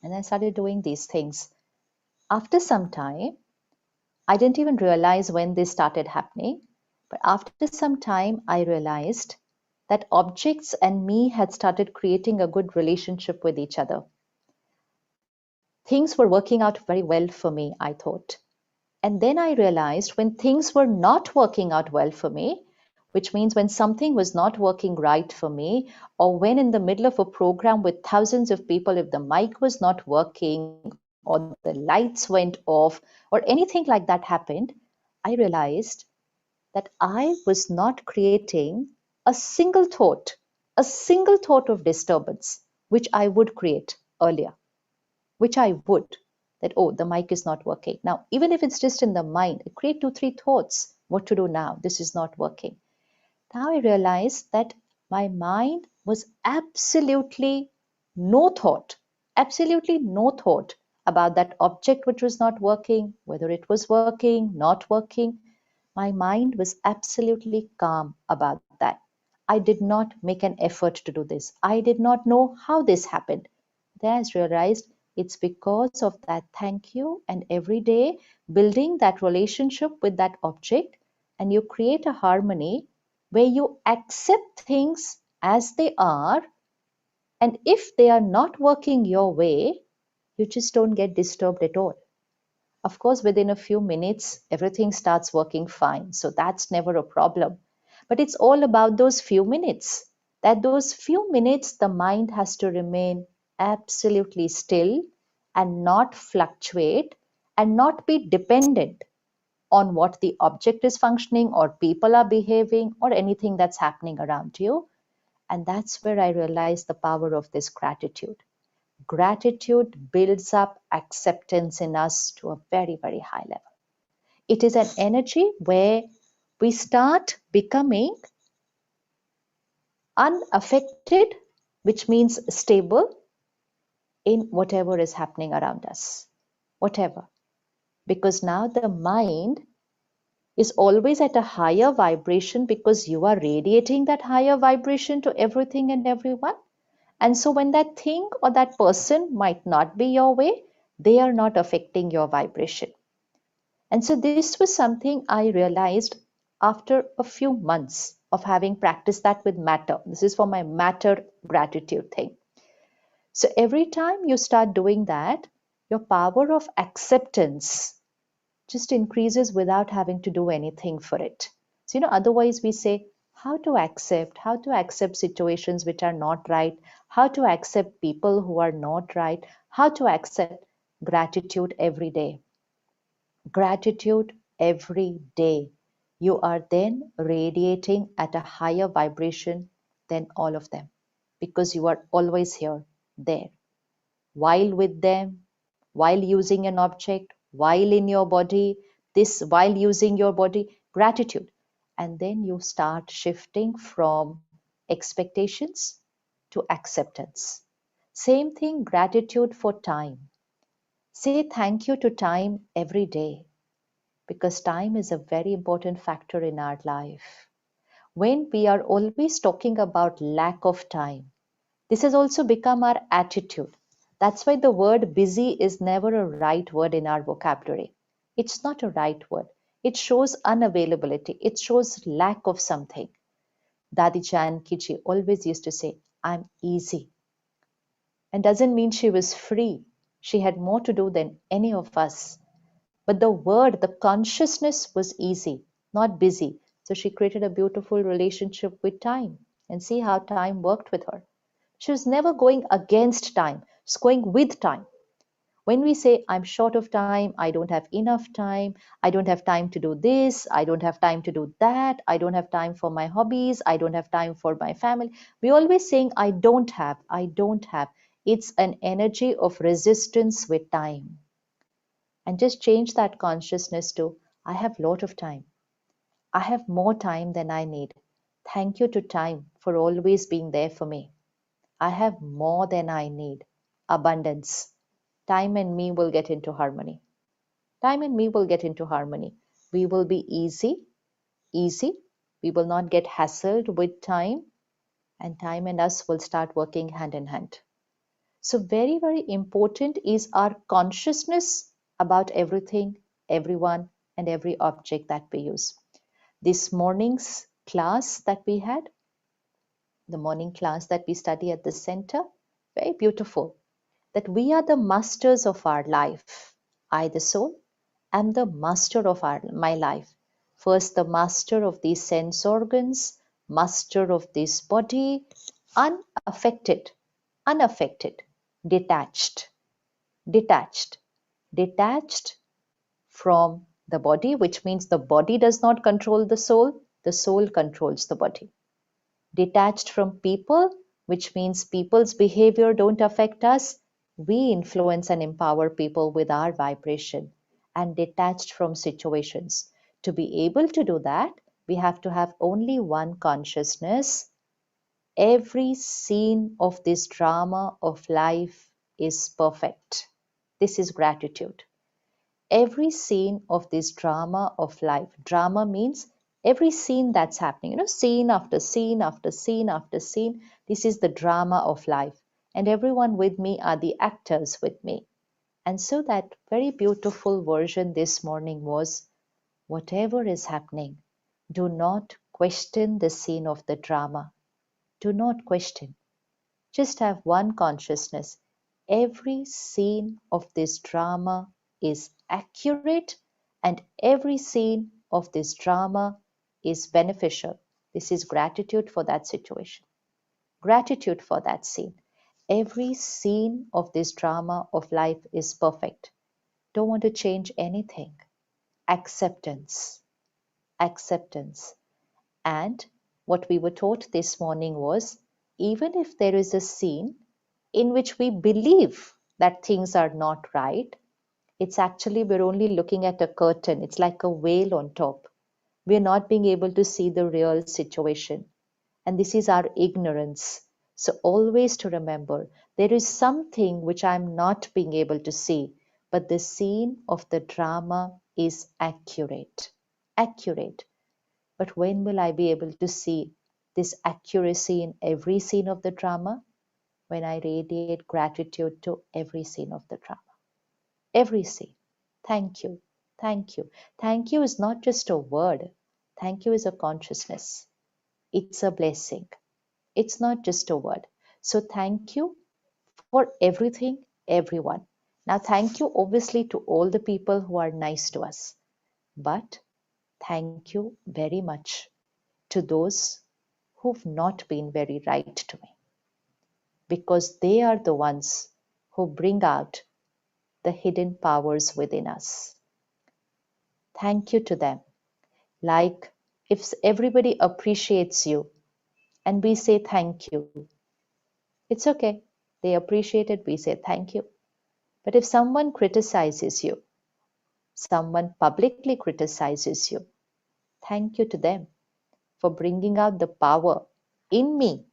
And I started doing these things. After some time, I didn't even realize when this started happening. But after some time, I realized that objects and me had started creating a good relationship with each other. Things were working out very well for me, I thought. And then I realized when things were not working out well for me, which means when something was not working right for me, or when in the middle of a program with thousands of people, if the mic was not working, or the lights went off, or anything like that happened, I realized that I was not creating a single thought of disturbance, which I would create earlier, which I would, that, oh, the mic is not working. Now, even if it's just in the mind, create 2-3 thoughts. What to do now? This is not working. Now I realized that my mind was absolutely no thought about that object which was not working, whether it was working, not working. My mind was absolutely calm about that. I did not make an effort to do this. I did not know how this happened. Then I realized it's because of that thank you, and every day building that relationship with that object, and you create a harmony where you accept things as they are, and if they are not working your way, you just don't get disturbed at all. Of course, within a few minutes, everything starts working fine. So that's never a problem. But it's all about those few minutes. That those few minutes, the mind has to remain absolutely still and not fluctuate and not be dependent on what the object is functioning or people are behaving or anything that's happening around you. And that's where I realized the power of this gratitude. Gratitude builds up acceptance in us to a very, very high level. It is an energy where we start becoming unaffected, which means stable in whatever is happening around us, whatever. Because now the mind is always at a higher vibration because you are radiating that higher vibration to everything and everyone. And so when that thing or that person might not be your way, they are not affecting your vibration. And so this was something I realized after a few months of having practiced that with matter. This is for my matter gratitude thing. So every time you start doing that, your power of acceptance just increases without having to do anything for it. So, otherwise we say how to accept situations which are not right, how to accept people who are not right, how to accept gratitude every day. Gratitude every day. You are then radiating at a higher vibration than all of them because you are always here, there, while with them, while using an object, while in your body, while using your body, gratitude. And then you start shifting from expectations to acceptance. Same thing, gratitude for time. Say thank you to time every day because time is a very important factor in our life. When we are always talking about lack of time, this has also become our attitude. That's why the word busy is never a right word in our vocabulary. It's not a right word. It shows unavailability. It shows lack of something. Dadi Janki ji always used to say, I'm easy. And doesn't mean she was free. She had more to do than any of us. But the word, the consciousness was easy, not busy. So she created a beautiful relationship with time. And see how time worked with her. She was never going against time, she's going with time. When we say, I'm short of time, I don't have enough time, I don't have time to do this, I don't have time to do that, I don't have time for my hobbies, I don't have time for my family, we're always saying, I don't have, I don't have. It's an energy of resistance with time. And just change that consciousness to, I have a lot of time. I have more time than I need. Thank you to time for always being there for me. I have more than I need. Abundance. Time and me will get into harmony. Time and me will get into harmony. We will be easy. We will not get hassled with time, and time and us will start working hand in hand. So, very, very important is our consciousness about everything, everyone, and every object that we use. This morning's class that we had, the morning class that we study at the center, very beautiful. That we are the masters of our life. I, the soul, am the master of my life. First, the master of these sense organs, master of this body, unaffected, detached, detached, detached from the body, which means the body does not control the soul controls the body. Detached from people, which means people's behavior don't affect us. We influence and empower people with our vibration. And detached from situations. To be able to do that, we have to have only one consciousness. Every scene of this drama of life is perfect. This is gratitude. Every scene of this drama of life. Drama means every scene that's happening, scene after scene after scene after scene. This is the drama of life. And everyone with me are the actors with me. And so that very beautiful version this morning was, whatever is happening, do not question the scene of the drama. Do not question. Just have one consciousness. Every scene of this drama is accurate and every scene of this drama is beneficial. This is gratitude for that situation. Gratitude for that scene. Every scene of this drama of life is perfect. Don't want to change anything. Acceptance. Acceptance. And what we were taught this morning was, even if there is a scene in which we believe that things are not right, it's actually we're only looking at a curtain. It's like a veil on top. We're not being able to see the real situation. And this is our ignorance. So always to remember, there is something which I'm not being able to see, but the scene of the drama is accurate. Accurate. But when will I be able to see this accuracy in every scene of the drama? When I radiate gratitude to every scene of the drama. Every scene. Thank you. Thank you. Thank you is not just a word. Thank you is a consciousness. It's a blessing. It's not just a word. So thank you for everything, everyone. Now thank you obviously to all the people who are nice to us. But thank you very much to those who've not been very right to me, because they are the ones who bring out the hidden powers within us. Thank you to them. Like if everybody appreciates you and we say thank you, it's okay. They appreciate it, we say thank you. But if someone criticizes you, someone publicly criticizes you, thank you to them for bringing out the power in me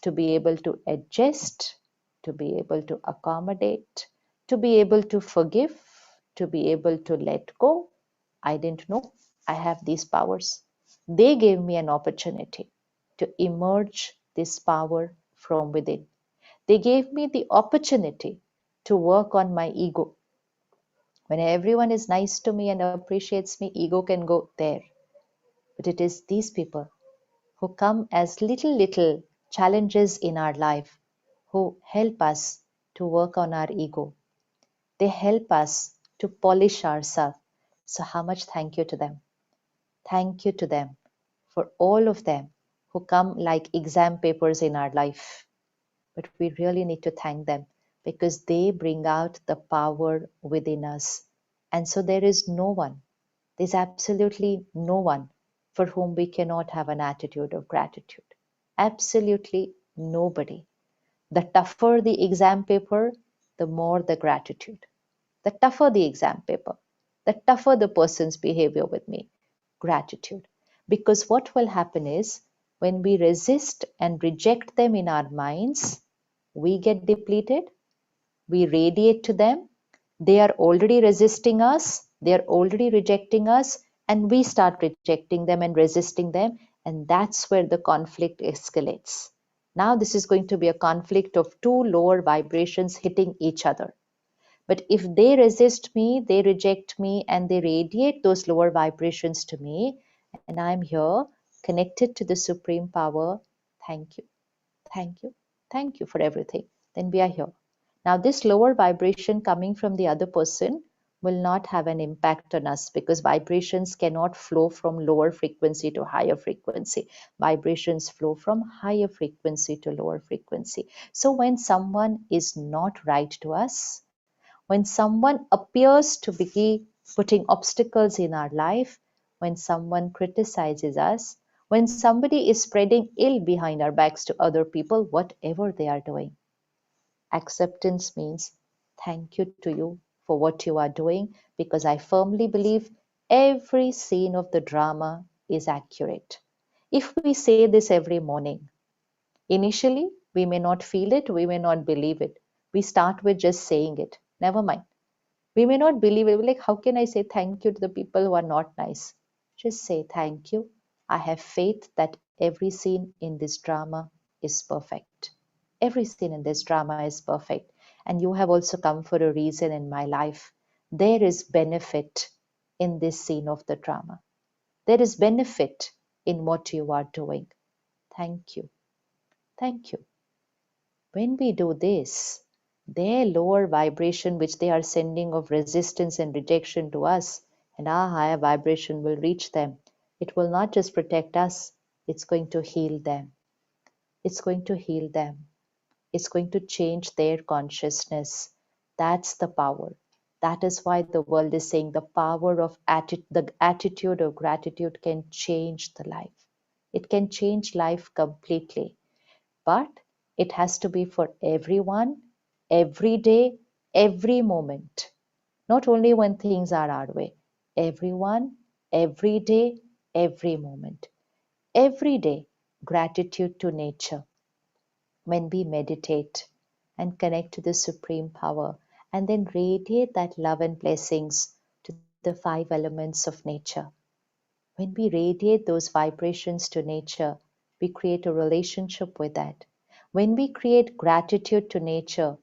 to be able to adjust, to be able to accommodate, to be able to forgive, to be able to let go. I didn't know I have these powers. They gave me an opportunity to emerge this power from within. They gave me the opportunity to work on my ego. When everyone is nice to me and appreciates me, ego can go there. But it is these people who come as little challenges in our life, who help us to work on our ego. They help us to polish ourselves. So how much thank you to them. Thank you to them for all of them who come like exam papers in our life. But we really need to thank them because they bring out the power within us. And so there's absolutely no one for whom we cannot have an attitude of gratitude. Absolutely nobody. The tougher the exam paper, the more the gratitude. The tougher the exam paper, the tougher the person's behavior with me, gratitude. Because what will happen is when we resist and reject them in our minds, we get depleted, we radiate to them, they are already resisting us, they are already rejecting us, and we start rejecting them and resisting them, and that's where the conflict escalates. Now this is going to be a conflict of two lower vibrations hitting each other. But if they resist me, they reject me, and they radiate those lower vibrations to me, and I'm here connected to the Supreme Power, thank you, thank you, thank you for everything, then we are here. Now, this lower vibration coming from the other person will not have an impact on us because vibrations cannot flow from lower frequency to higher frequency. Vibrations flow from higher frequency to lower frequency. So when someone is not right to us, when someone appears to be putting obstacles in our life, when someone criticizes us, when somebody is spreading ill behind our backs to other people, whatever they are doing, acceptance means thank you to you for what you are doing, because I firmly believe every scene of the drama is accurate. If we say this every morning, initially we may not feel it, we may not believe it. We start with just saying it. Never mind. We may not believe it. We're like, how can I say thank you to the people who are not nice? Just say thank you. I have faith that every scene in this drama is perfect. Every scene in this drama is perfect. And you have also come for a reason in my life. There is benefit in this scene of the drama. There is benefit in what you are doing. Thank you. Thank you. When we do this, their lower vibration, which they are sending of resistance and rejection to us, and our higher vibration will reach them. It will not just protect us, it's going to heal them. It's going to heal them. It's going to change their consciousness. That's the power. That is why the world is saying the power of the attitude of gratitude can change the life. It can change life completely. But it has to be for everyone, every day, every moment. Not only when things are our way. Everyone, every day, every moment. Every day, gratitude to nature. When we meditate and connect to the Supreme Power and then radiate that love and blessings to the 5 elements of nature. When we radiate those vibrations to nature, we create a relationship with that. When we create gratitude to nature,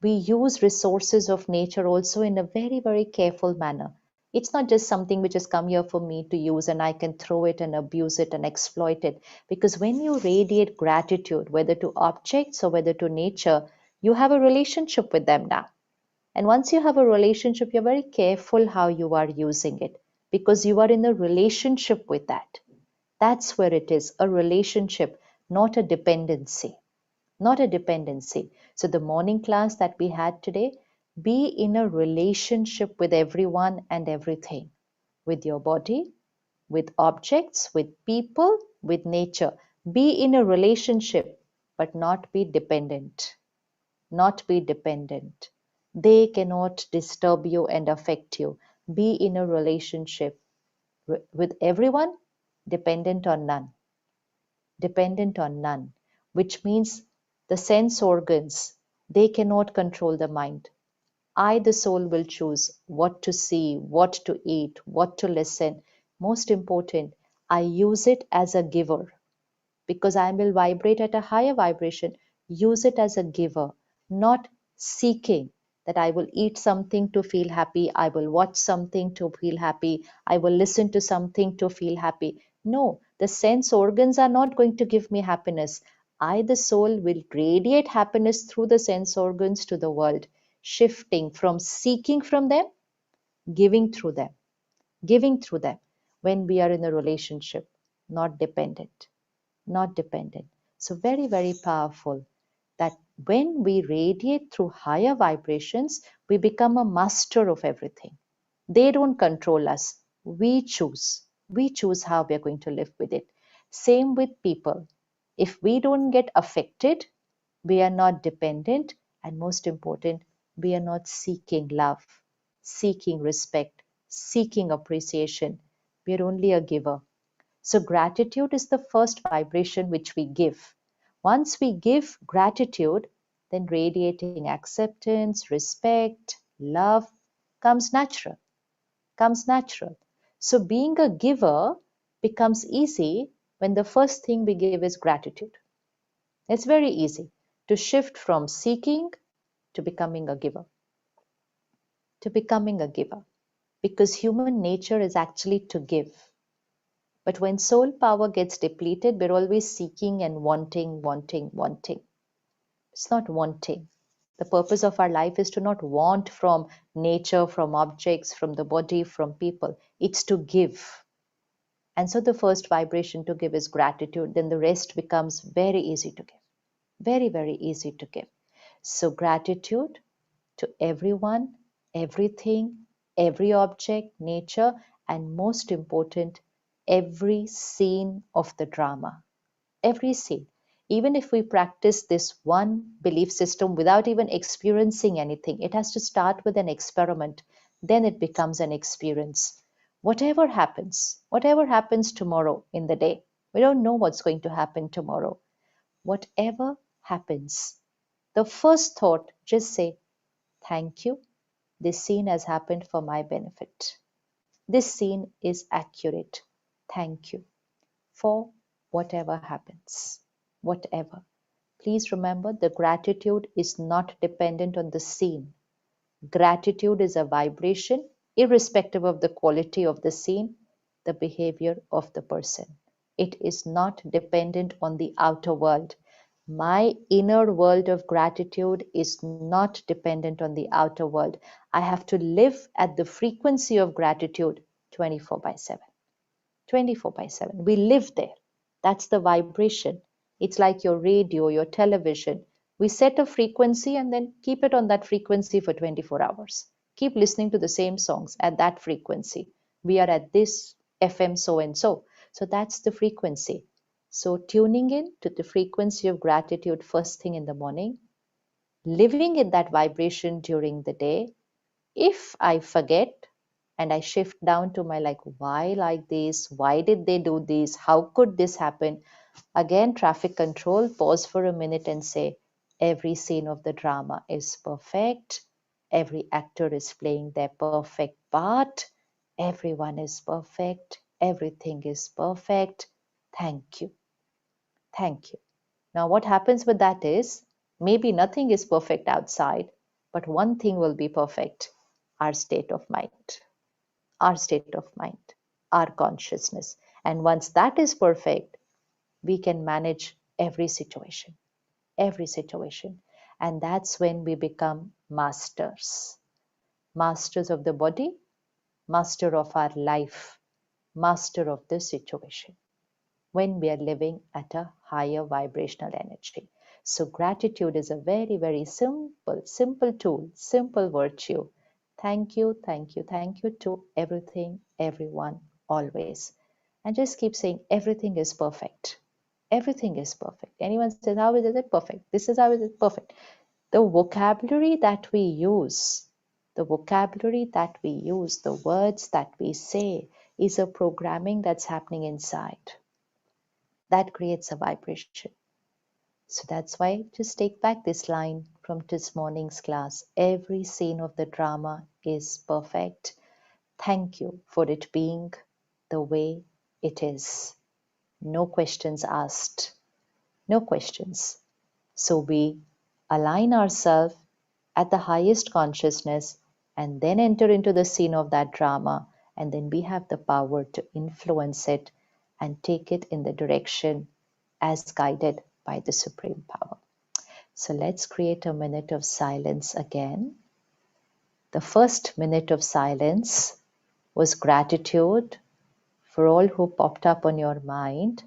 we use resources of nature also in a very careful manner. It's not just something which has come here for me to use and I can throw it and abuse it and exploit it. Because when you radiate gratitude, whether to objects or whether to nature, you have a relationship with them now. And once you have a relationship, you're very careful how you are using it. because you are in a relationship with that. That's where it is, a relationship, not a dependency. Not a dependency. So the morning class that we had today, be in a relationship with everyone and everything, with your body, with objects, with people, with nature. Be in a relationship, but not be dependent. Not be dependent. They cannot disturb you and affect you. Be in a relationship with everyone, dependent on none. Dependent on none, which means the sense organs, they cannot control the mind. I, the soul, will choose what to see, what to eat, what to listen. Most important, I use it as a giver because I will vibrate at a higher vibration. Use it as a giver, not seeking that I will eat something to feel happy, I will watch something to feel happy, I will listen to something to feel happy. No, the sense organs are not going to give me happiness. I, the soul, will radiate happiness through the sense organs to the world, shifting from seeking from them, giving through them, giving through them when we are in a relationship, not dependent, not dependent. So, very, very powerful that when we radiate through higher vibrations, we become a master of everything. They don't control us. We choose. We choose how we are going to live with it. Same with people. If we don't get affected, we are not dependent, and most important, we are not seeking love, seeking respect, seeking appreciation. We are only a giver. So, gratitude is the first vibration which we give. Once we give gratitude, then radiating acceptance, respect, love comes natural, comes natural. So, being a giver becomes easy when the first thing we give is gratitude. It's very easy to shift from seeking to becoming a giver, to becoming a giver, because human nature is actually to give. But when soul power gets depleted, we're always seeking and wanting, wanting, wanting. It's not wanting. The purpose of our life is to not want from nature, from objects, from the body, from people. It's to give. And so the first vibration to give is gratitude. Then the rest becomes very easy to give. Very, very easy to give. So gratitude to everyone, everything, every object, nature, and most important, every scene of the drama. Every scene. Even if we practice this one belief system without even experiencing anything, it has to start with an experiment. Then it becomes an experience. Whatever happens tomorrow in the day, we don't know what's going to happen tomorrow. Whatever happens, the first thought, just say, thank you. This scene has happened for my benefit. This scene is accurate. Thank you for whatever happens. Whatever. Please remember the gratitude is not dependent on the scene. Gratitude is a vibration, irrespective of the quality of the scene, the behavior of the person. It is not dependent on the outer world. My inner world of gratitude is not dependent on the outer world. I have to live at the frequency of gratitude 24/7. 24/7. We live there. That's the vibration. It's like your radio, your television. We set a frequency and then keep it on that frequency for 24 hours. Keep listening to the same songs at that frequency. We are at this FM so and so. So that's the frequency. So tuning in to the frequency of gratitude first thing in the morning, living in that vibration during the day. If I forget and I shift down to my like, why like this? Why did they do this? How could this happen? Again, traffic control, pause for a minute and say, every scene of the drama is perfect. Every actor is playing their perfect part. Everyone is perfect. Everything is perfect. Thank you. Thank you. Now, what happens with that is maybe nothing is perfect outside, but one thing will be perfect, our state of mind, our state of mind, our consciousness. And once that is perfect, we can manage every situation, every situation. And that's when we become masters, masters of the body, master of our life, master of the situation, when we are living at a higher vibrational energy. So gratitude is a very, very simple tool, simple virtue. Thank you, thank you, thank you to everything, everyone, always. And just keep saying everything is perfect. Everything is perfect. Anyone says, how is it perfect? This is how is it perfect. The vocabulary that we use, the words that we say is a programming that's happening inside. That creates a vibration. So that's why just take back this line from this morning's class. Every scene of the drama is perfect. Thank you for it being the way it is. No questions asked. No questions. So we align ourselves at the highest consciousness and then enter into the scene of that drama, and then we have the power to influence it and take it in the direction as guided by the Supreme Power. So let's create a minute of silence again. The first minute of silence was gratitude for all who popped up on your mind.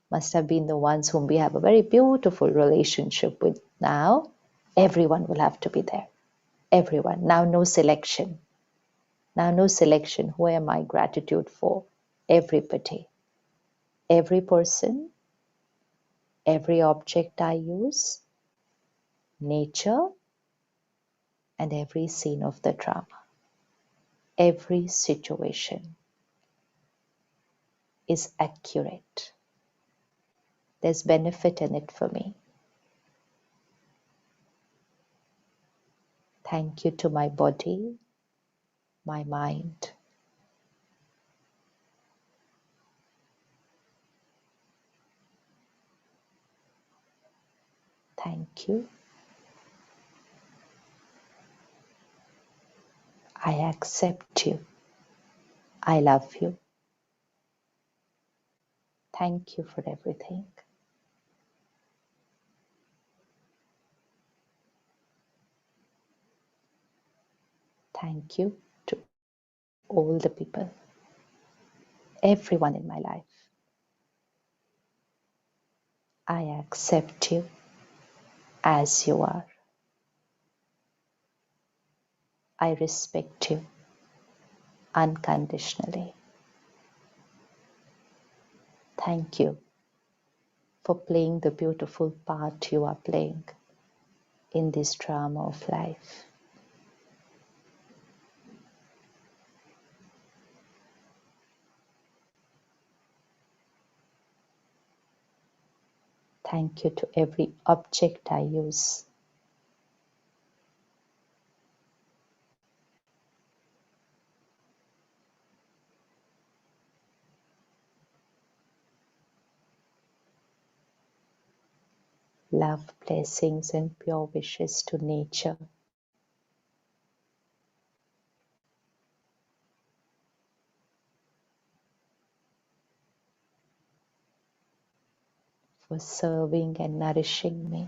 Must have been the ones whom we have a very beautiful relationship with now. Everyone will have to be there. Everyone. Now no selection. Now no selection. Who am I gratitude for? Everybody. Every person. Every object I use. Nature. And every scene of the drama. Every situation is accurate. There's benefit in it for me. Thank you to my body, my mind. Thank you. I accept you. I love you. Thank you for everything. Thank you to all the people, everyone in my life. I accept you as you are. I respect you unconditionally. Thank you for playing the beautiful part you are playing in this drama of life. Thank you to every object I use. Love, blessings, and pure wishes to nature. For serving and nourishing me.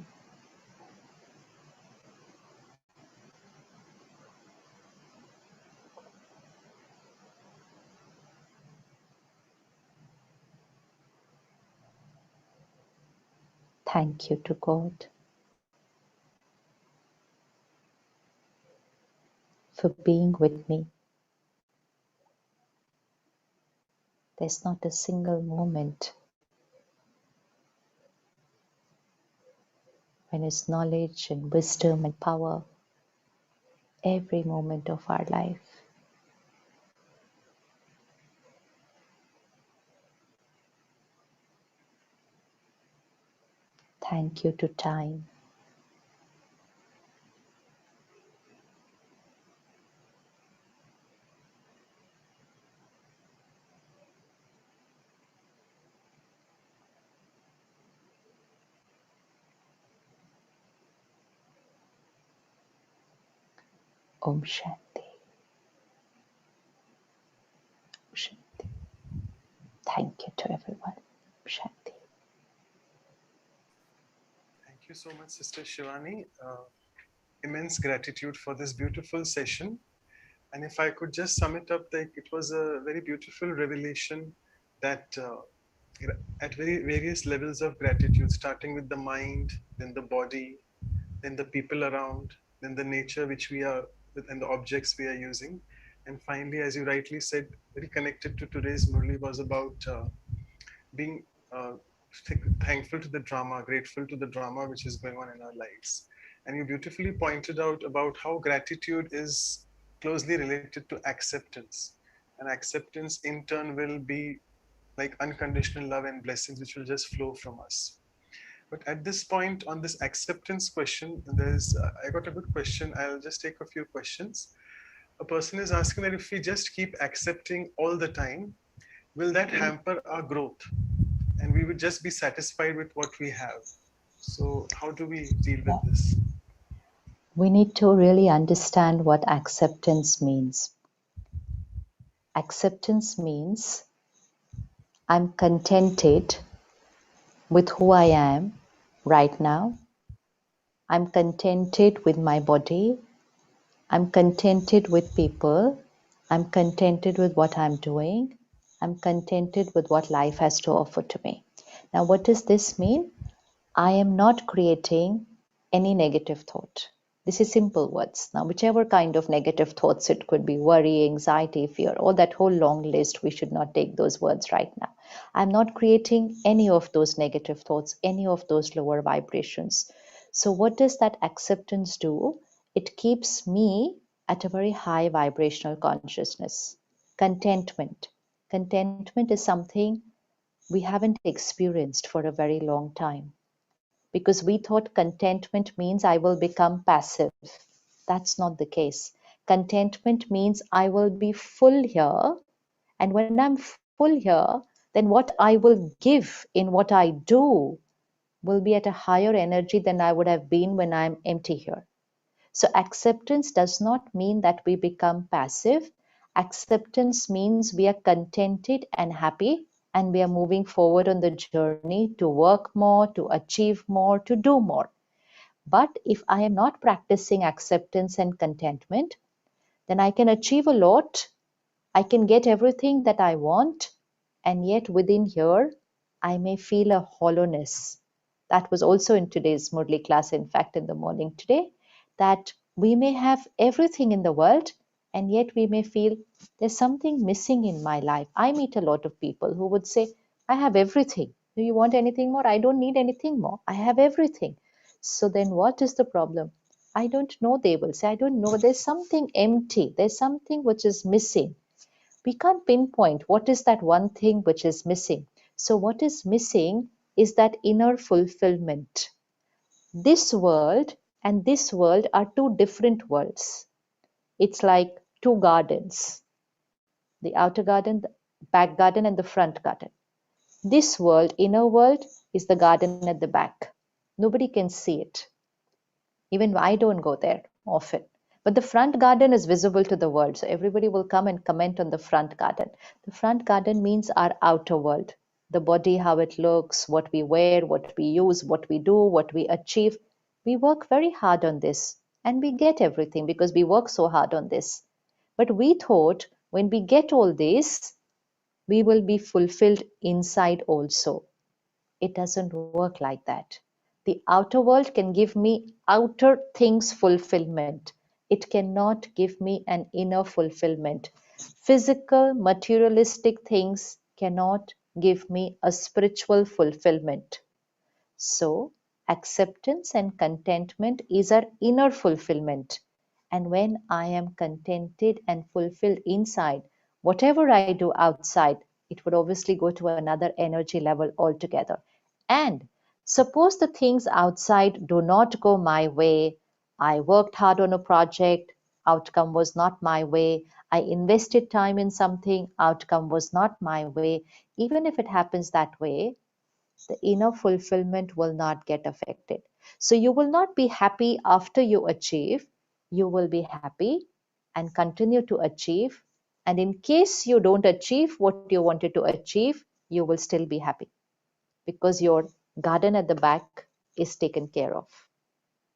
Thank you to God for being with me. There's not a single moment when His knowledge and wisdom and power, every moment of our life. Thank you to time. Om Shanti. Om Shanti. Thank you to everyone. Om Shanti. Thank you so much, Sister Shivani. Immense gratitude for this beautiful session. And if I could just sum it up, like it was a very beautiful revelation that at very various levels of gratitude, starting with the mind, then the body, then the people around, then the nature which we are with, and the objects we are using. And finally, as you rightly said, very connected to today's Murli was about being thankful to the drama, grateful to the drama which is going on in our lives. And you beautifully pointed out about how gratitude is closely related to acceptance. And acceptance in turn will be like unconditional love and blessings which will just flow from us. But at this point on this acceptance question, there's I got a good question. I'll just take a few questions. A person is asking that if we just keep accepting all the time, will that hamper our growth? And we would just be satisfied with what we have. So how do we deal with this? We need to really understand what acceptance means. Acceptance means I'm contented with who I am right now. I'm contented with my body. I'm contented with people. I'm contented with what I'm doing. I'm contented with what life has to offer to me. Now, what does this mean? I am not creating any negative thought. This is simple words. Now, whichever kind of negative thoughts, it could be worry, anxiety, fear, all that whole long list, we should not take those words right now. I'm not creating any of those negative thoughts, any of those lower vibrations. So what does that acceptance do? It keeps me at a very high vibrational consciousness. Contentment. Contentment is something we haven't experienced for a very long time, because we thought contentment means I will become passive. That's not the case. Contentment means I will be full here, and when I'm full here, then what I will give in what I do will be at a higher energy than I would have been when I'm empty here. So acceptance does not mean that we become passive. Acceptance means we are contented and happy, and we are moving forward on the journey to work more, to achieve more, to do more. But if I am not practicing acceptance and contentment, then I can achieve a lot. I can get everything that I want, and yet within here, I may feel a hollowness. That was also in today's Murli class, in fact, in the morning today, that we may have everything in the world, and yet we may feel there's something missing in my life. I meet a lot of people who would say, I have everything. Do you want anything more? I don't need anything more. I have everything. So then what is the problem? I don't know, they will say. I don't know. There's something empty. There's something which is missing. We can't pinpoint what is that one thing which is missing. So what is missing is that inner fulfillment. This world and this world are two different worlds. It's like two gardens, the outer garden, the back garden, and the front garden. This world, inner world, is the garden at the back. Nobody can see it. Even I don't go there often. But the front garden is visible to the world. So everybody will come and comment on the front garden. The front garden means our outer world. The body, how it looks, what we wear, what we use, what we do, what we achieve. We work very hard on this. And we get everything because we work so hard on this. But we thought when we get all this, we will be fulfilled inside also. It doesn't work like that. The outer world can give me outer things fulfillment. It cannot give me an inner fulfillment. Physical, materialistic things cannot give me a spiritual fulfillment. So, acceptance and contentment is our inner fulfillment. And when I am contented and fulfilled inside, whatever I do outside, it would obviously go to another energy level altogether. And suppose the things outside do not go my way. I worked hard on a project, outcome was not my way. I invested time in something, outcome was not my way. Even if it happens that way, the inner fulfillment will not get affected. So you will not be happy after you achieve. You will be happy and continue to achieve. And in case you don't achieve what you wanted to achieve, you will still be happy because your garden at the back is taken care of.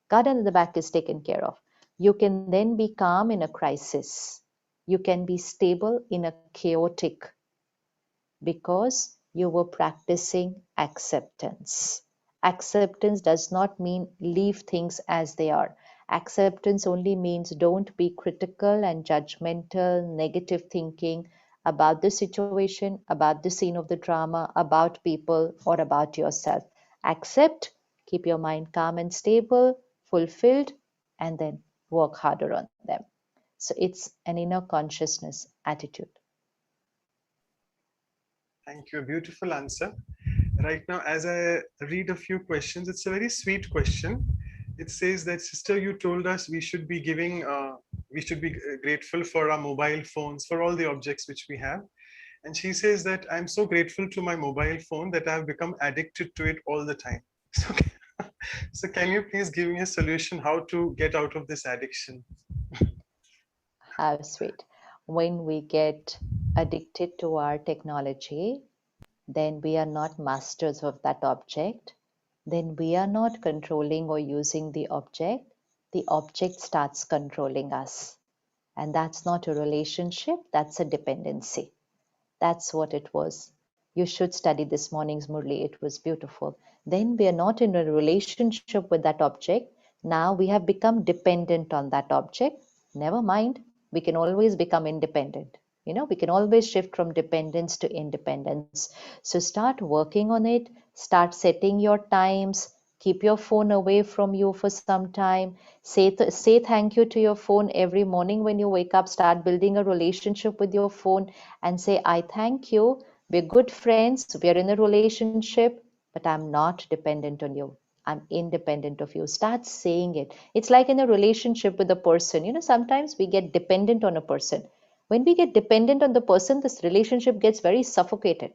Garden at the back is taken care of. You can then be calm in a crisis. You can be stable in a chaotic because you were practicing acceptance. Acceptance does not mean leave things as they are. Acceptance only means don't be critical and judgmental, negative thinking about the situation, about the scene of the drama, about people, or about yourself. Accept, keep your mind calm and stable, fulfilled, and then work harder on them. So it's an inner consciousness attitude. Thank you. A beautiful answer. Right now, as I read a few questions, it's a very sweet question. It says that, sister, you told us we should be we should be grateful for our mobile phones, for all the objects which we have. And she says that I'm so grateful to my mobile phone that I've become addicted to it all the time. So, so can you please give me a solution how to get out of this addiction? How sweet. When we get addicted to our technology, then we are not masters of that object. Then we are not controlling or using the object starts controlling us. And that's not a relationship, that's a dependency. That's what it was. You should study this morning's Murli, it was beautiful. Then we are not in a relationship with that object. Now we have become dependent on that object. Never mind, we can always become independent. We can always shift from dependence to independence. So start working on it, start setting your times, keep your phone away from you for some time. Say thank you to your phone every morning when you wake up. Start building a relationship with your phone and say, I thank you. We're good friends. We're in a relationship, but I'm not dependent on you. I'm independent of you. Start saying it. It's like in a relationship with a person. Sometimes we get dependent on a person. When we get dependent on the person, this relationship gets very suffocated.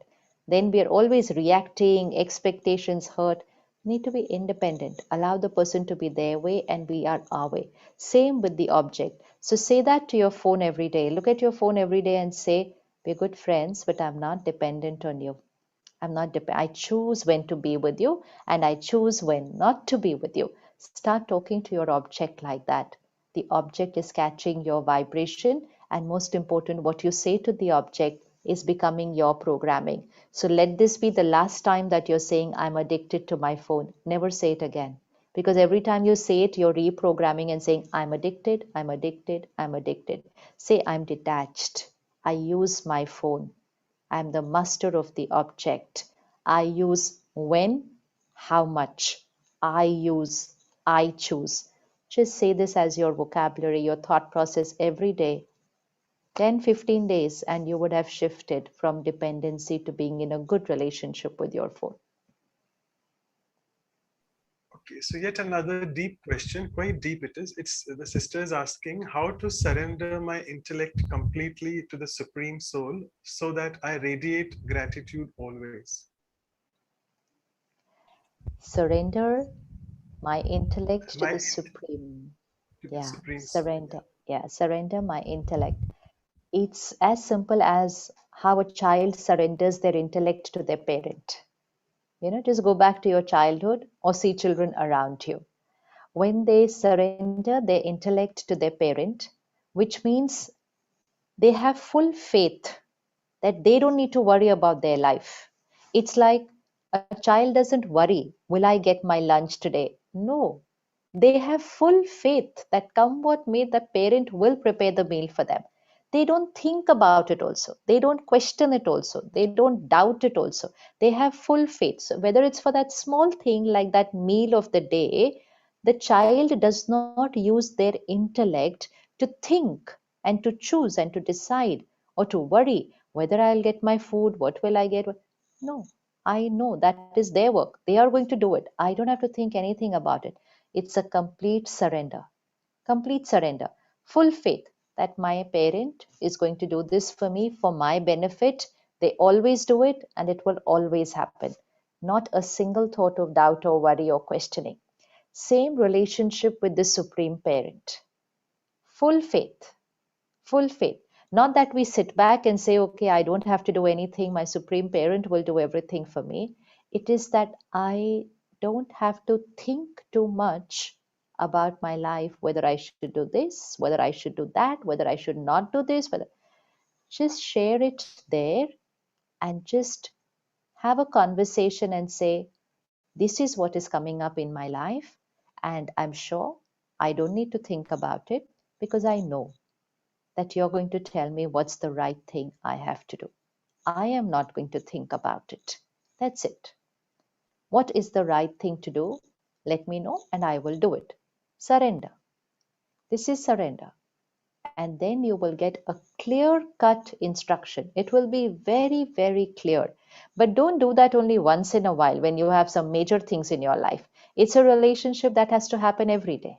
Then we are always reacting, expectations hurt. Need to be independent. Allow the person to be their way and we are our way. Same with the object. So say that to your phone every day. Look at your phone every day and say, we're good friends, but I'm not dependent on you. I choose when to be with you and I choose when not to be with you. Start talking to your object like that. The object is catching your vibration, and most important, what you say to the object is becoming your programming. So let this be the last time that you're saying, I'm addicted to my phone. Never say it again. Because every time you say it, you're reprogramming and saying, I'm addicted, I'm addicted, I'm addicted. Say, I'm detached. I use my phone. I'm the master of the object. I use when, how much. I use, I choose. Just say this as your vocabulary, your thought process every day. 10, 15 days, and you would have shifted from dependency to being in a good relationship with your phone. Okay, so yet another deep question, quite deep it is. It's the sister is asking how to surrender my intellect completely to the Supreme Soul so that I radiate gratitude always. Surrender my intellect to My the Supreme. to the Yeah, Supreme Soul. surrender. Yeah, surrender my intellect. It's as simple as how a child surrenders their intellect to their parent. Just go back to your childhood or see children around you. When they surrender their intellect to their parent, which means they have full faith that they don't need to worry about their life. It's like a child doesn't worry, will I get my lunch today? No. They have full faith that come what may, the parent will prepare the meal for them. They don't think about it also. They don't question it also. They don't doubt it also. They have full faith. So whether it's for that small thing like that meal of the day, the child does not use their intellect to think and to choose and to decide or to worry whether I'll get my food, what will I get. No, I know that is their work. They are going to do it. I don't have to think anything about it. It's a complete surrender, full faith that my parent is going to do this for me for my benefit. They always do it and it will always happen. Not a single thought of doubt or worry or questioning. Same relationship with the Supreme Parent. Full faith, full faith. Not that we sit back and say, okay, I don't have to do anything. My Supreme Parent will do everything for me. It is that I don't have to think too much about my life, whether I should do this, whether I should do that, whether I should not do this, whether just share it there and just have a conversation and say, this is what is coming up in my life, and I'm sure I don't need to think about it because I know that you're going to tell me what's the right thing I have to do. I am not going to think about it. That's it. What is the right thing to do? Let me know and I will do it. Surrender. This is surrender. And then you will get a clear-cut instruction. It will be very, very clear. But don't do that only once in a while when you have some major things in your life. It's a relationship that has to happen every day.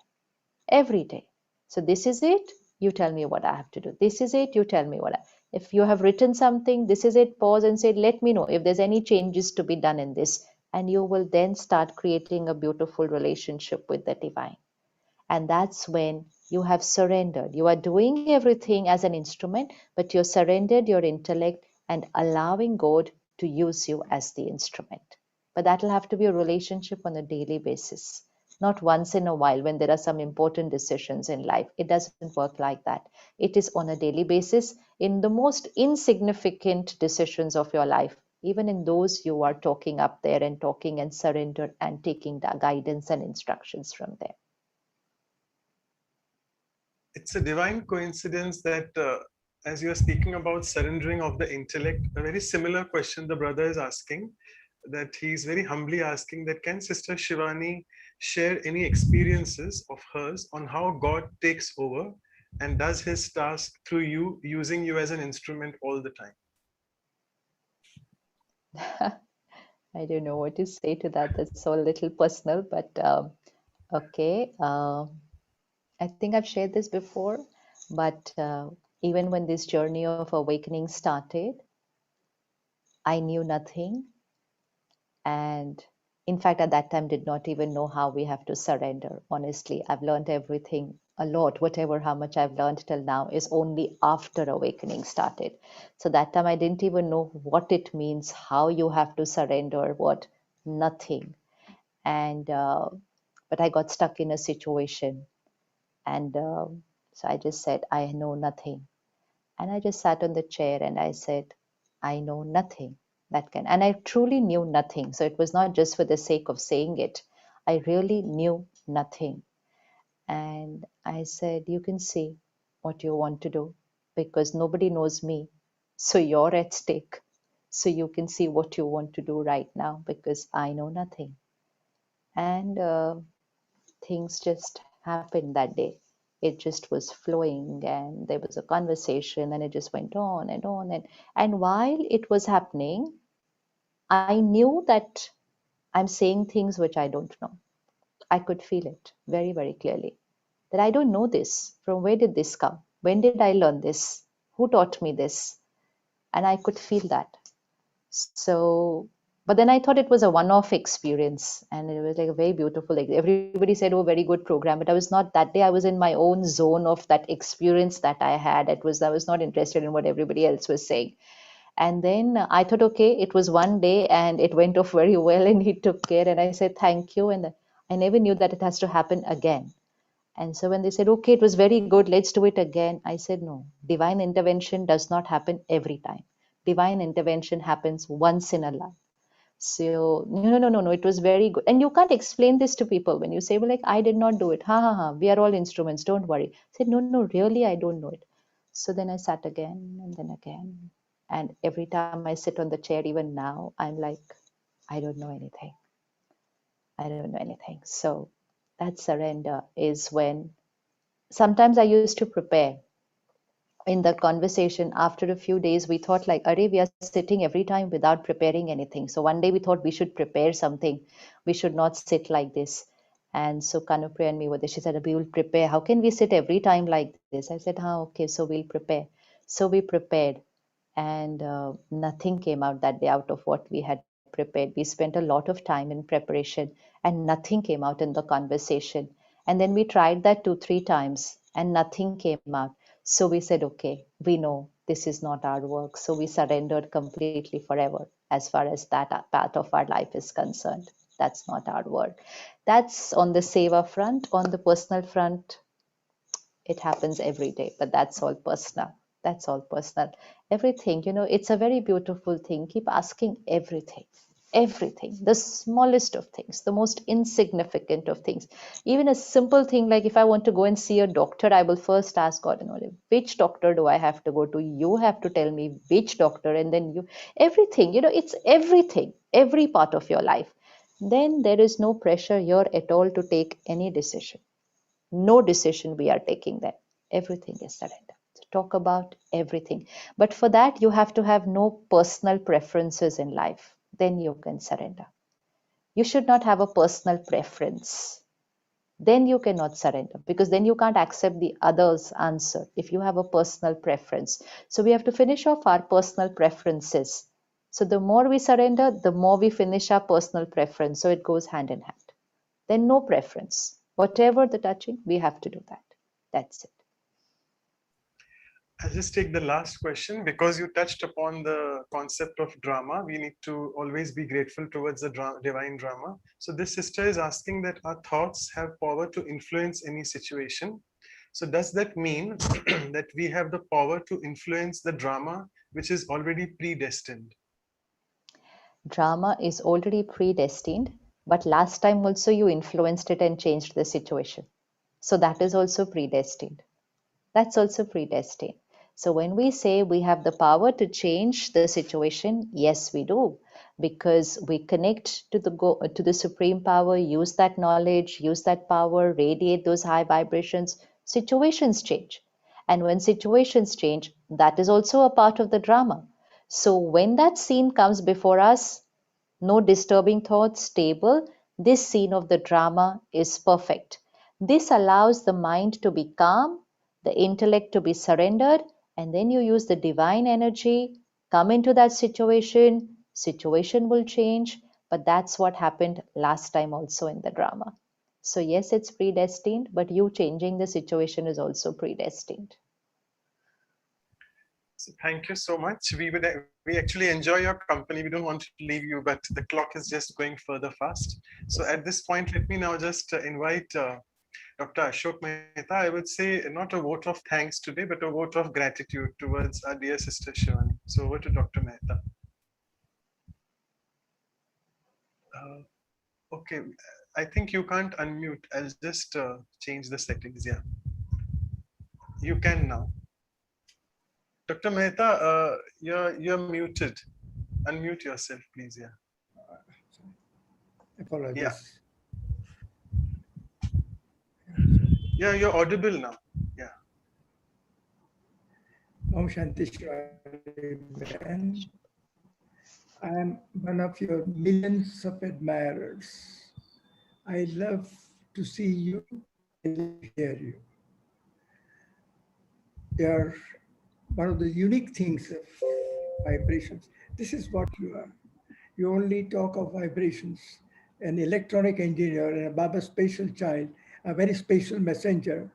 Every day. So this is it. You tell me what I have to do. This is it. You tell me what if you have written something, this is it. Pause and say, let me know if there's any changes to be done in this. And you will then start creating a beautiful relationship with the divine. And that's when you have surrendered. You are doing everything as an instrument, but you're surrendered your intellect and allowing God to use you as the instrument. But that'll have to be a relationship on a daily basis, not once in a while when there are some important decisions in life. It doesn't work like that. It is on a daily basis in the most insignificant decisions of your life. Even in those, you are talking up there and talking and surrender and taking the guidance and instructions from there. It's a divine coincidence that as you are speaking about surrendering of the intellect, a very similar question the brother is asking, that he's very humbly asking that can Sister Shivani share any experiences of hers on how God takes over and does his task through you, using you as an instrument all the time? I don't know what to say to that. That's all a little personal, but okay. I think I've shared this before, but even when this journey of awakening started, I knew nothing. And in fact, at that time, did not even know how we have to surrender. Honestly, I've learned everything a lot. Whatever, how much I've learned till now is only after awakening started. So that time I didn't even know what it means, how you have to surrender, what, nothing. And, but I got stuck in a situation. And so I just said, I know nothing. And I just sat on the chair and I said, I know nothing that can. And I truly knew nothing. So it was not just for the sake of saying it. I really knew nothing. And I said, you can see what you want to do because nobody knows me. So you're at stake. So you can see what you want to do right now because I know nothing. And things just happened that day. It just was flowing and there was a conversation and it just went on and on. And while it was happening, I knew that I'm saying things which I don't know. I could feel it very, very clearly that I don't know this. From where did this come? When did I learn this? Who taught me this? And I could feel that. So, but then I thought it was a one-off experience and it was like a very beautiful, like everybody said, oh, very good program, but I was not that day. I was in my own zone of that experience that I had. I was not interested in what everybody else was saying. And then I thought, okay, it was one day and it went off very well and he took care. And I said, thank you. And I never knew that it has to happen again. And so when they said, okay, it was very good, let's do it again. I said, no, divine intervention does not happen every time. Divine intervention happens once in a life. So no, it was very good. And you can't explain this to people when you say, well, like, I did not do it. We are all instruments, don't worry. I said, no, really, I don't know it. So then I sat again and then again. And every time I sit on the chair, even now, I'm like, I don't know anything. I don't know anything. So that surrender is when sometimes I used to prepare. In the conversation, after a few days, we thought like, Are, we are sitting every time without preparing anything. So one day we thought we should prepare something. We should not sit like this. And so Kanupriya and me were there. She said, we will prepare. How can we sit every time like this? I said, okay, so we'll prepare. So we prepared. And nothing came out that day out of what we had prepared. We spent a lot of time in preparation and nothing came out in the conversation. And then we tried that 2-3 times and nothing came out. So we said, okay, we know this is not our work. So we surrendered completely forever as far as that part of our life is concerned. That's not our world. That's on the seva front. On the personal front, it happens every day, but that's all personal. That's all personal. Everything, it's a very beautiful thing. Keep asking everything. Everything, the smallest of things, the most insignificant of things. Even a simple thing like if I want to go and see a doctor, I will first ask God and Olive, which doctor do I have to go to? You have to tell me which doctor, and then everything, it's everything, every part of your life. Then there is no pressure here at all to take any decision. No decision we are taking then. Everything is surrender. So talk about everything. But for that, you have to have no personal preferences in life. Then you can surrender. You should not have a personal preference. Then you cannot surrender, because then you can't accept the other's answer if you have a personal preference. So we have to finish off our personal preferences. So the more we surrender, the more we finish our personal preference. So it goes hand in hand. Then no preference. Whatever the touching, we have to do that. That's it. I'll just take the last question. Because you touched upon the concept of drama, we need to always be grateful towards the divine drama. So this sister is asking that our thoughts have power to influence any situation. So does that mean that we have the power to influence the drama which is already predestined? Drama is already predestined, but last time also you influenced it and changed the situation. So that is also predestined. That's also predestined. So when we say we have the power to change the situation, yes, we do, because we connect to the supreme power, use that knowledge, use that power, radiate those high vibrations. Situations change, and when situations change, that is also a part of the drama. So when that scene comes before us, no disturbing thoughts, stable, this scene of the drama is perfect. This allows the mind to be calm, the intellect to be surrendered, and then you use the divine energy, come into that situation will change, but that's what happened last time also in the drama. So yes, it's predestined, but you changing the situation is also predestined. So thank you so much. We actually enjoy your company. We don't want to leave you, but the clock is just going further fast. So at this point, let me now just invite Dr. Ashok Mehta. I would say not a vote of thanks today, but a vote of gratitude towards our dear sister Shivani. So over to Dr. Mehta. Okay, I think you can't unmute. I'll just change the settings. Yeah, you can now. Dr. Mehta, you're muted. Unmute yourself, please. Yeah. Apologies. Yeah. Yeah, you're audible now. Yeah. Om Shanti Shivani. I am one of your millions of admirers. I love to see you and hear you. You're one of the unique things of vibrations. This is what you are. You only talk of vibrations. An electronic engineer and a Baba special child, a very special messenger.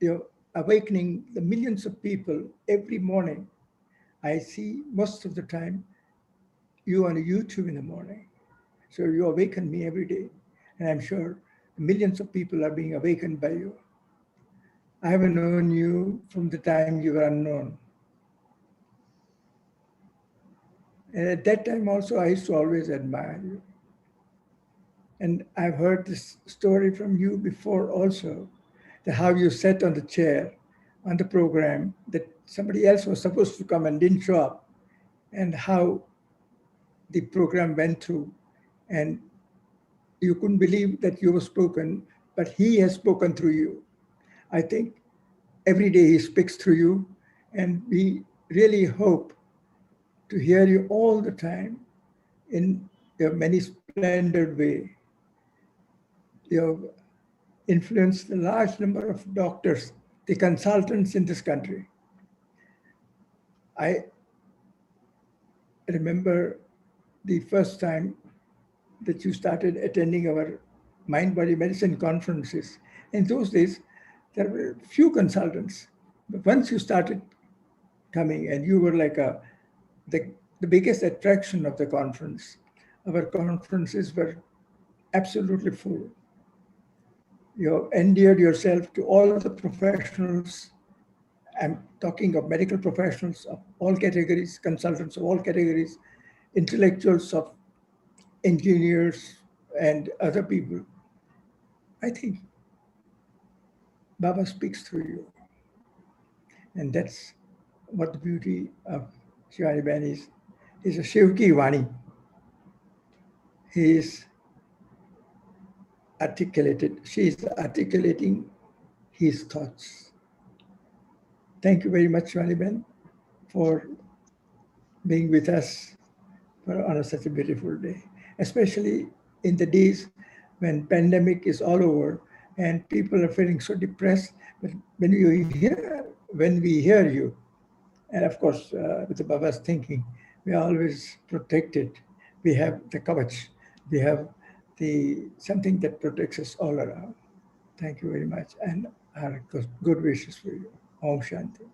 You're awakening the millions of people every morning. I see most of the time you on YouTube in the morning. So you awaken me every day. And I'm sure millions of people are being awakened by you. I have known you from the time you were unknown. And at that time also, I used to always admire you. And I've heard this story from you before also, that how you sat on the chair on the program, that somebody else was supposed to come and didn't show up, and how the program went through. And you couldn't believe that you were spoken, but he has spoken through you. I think every day he speaks through you, and we really hope to hear you all the time in your many splendid way. You have influenced a large number of doctors, the consultants in this country. I remember the first time that you started attending our mind-body medicine conferences. In those days, there were few consultants. But once you started coming and you were like the biggest attraction of the conference, our conferences were absolutely full. You endeared yourself to all the professionals. I'm talking of medical professionals of all categories, consultants of all categories, intellectuals of engineers and other people. I think Baba speaks through you. And that's what the beauty of Shivani Ben is. He's a Shivki Vani. He is articulated, she is articulating his thoughts. Thank you very much, Shivani Ben, for being with us on such a beautiful day, especially in the days when pandemic is all over and people are feeling so depressed. But when we hear you, and of course, with the Baba's thinking, we are always protected. We have the kavach, we have something that protects us all around. Thank you very much, and our good wishes for you. Om Shanti.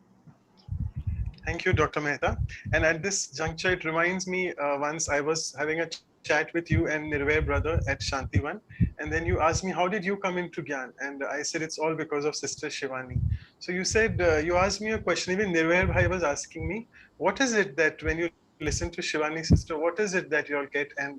Thank you, Dr. Mehta. And at this juncture, it reminds me once I was having a chat with you and Nirvay brother at Shantivan. And then you asked me, how did you come into Gyan? And I said, it's all because of Sister Shivani. So you said, you asked me a question, even Nirvay Bhai was asking me, what is it that when you listen to Shivani sister, what is it that you'll get? And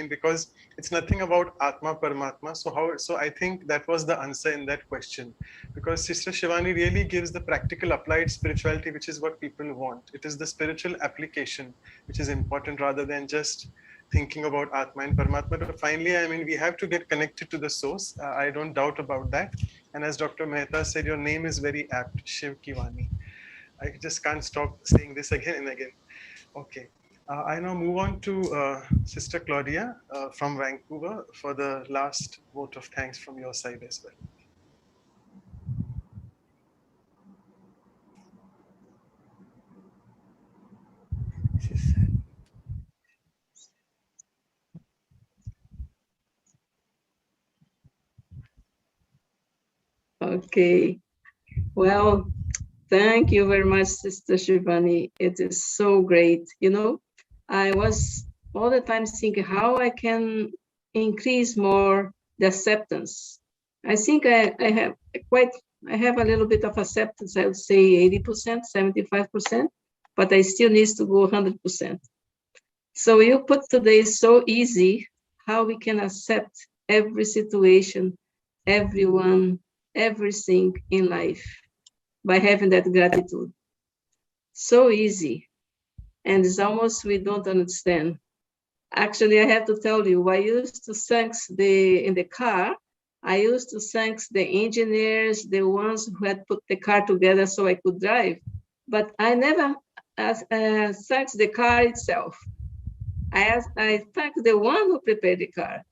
because it's nothing about Atma Paramatma. So I think that was the answer in that question. Because Sister Shivani really gives the practical applied spirituality, which is what people want. It is the spiritual application, which is important rather than just thinking about Atma and Paramatma. But finally, we have to get connected to the source. I don't doubt about that. And as Dr. Mehta said, your name is very apt, Shiv Kivani. I just can't stop saying this again and again. Okay. I now move on to Sister Claudia from Vancouver for the last vote of thanks from your side as well. Okay. Well, thank you very much, Sister Shivani. It is so great. I was all the time thinking how I can increase more the acceptance. I think I have a little bit of acceptance. I would say 80%, 75%, but I still need to go 100%. So you put today so easy how we can accept every situation, everyone, everything in life by having that gratitude. So easy. And it's almost we don't understand. Actually, I have to tell you, I used to thank in the car, I used to thank the engineers, the ones who had put the car together so I could drive. But I never thanked the car itself. I thank the one who prepared the car,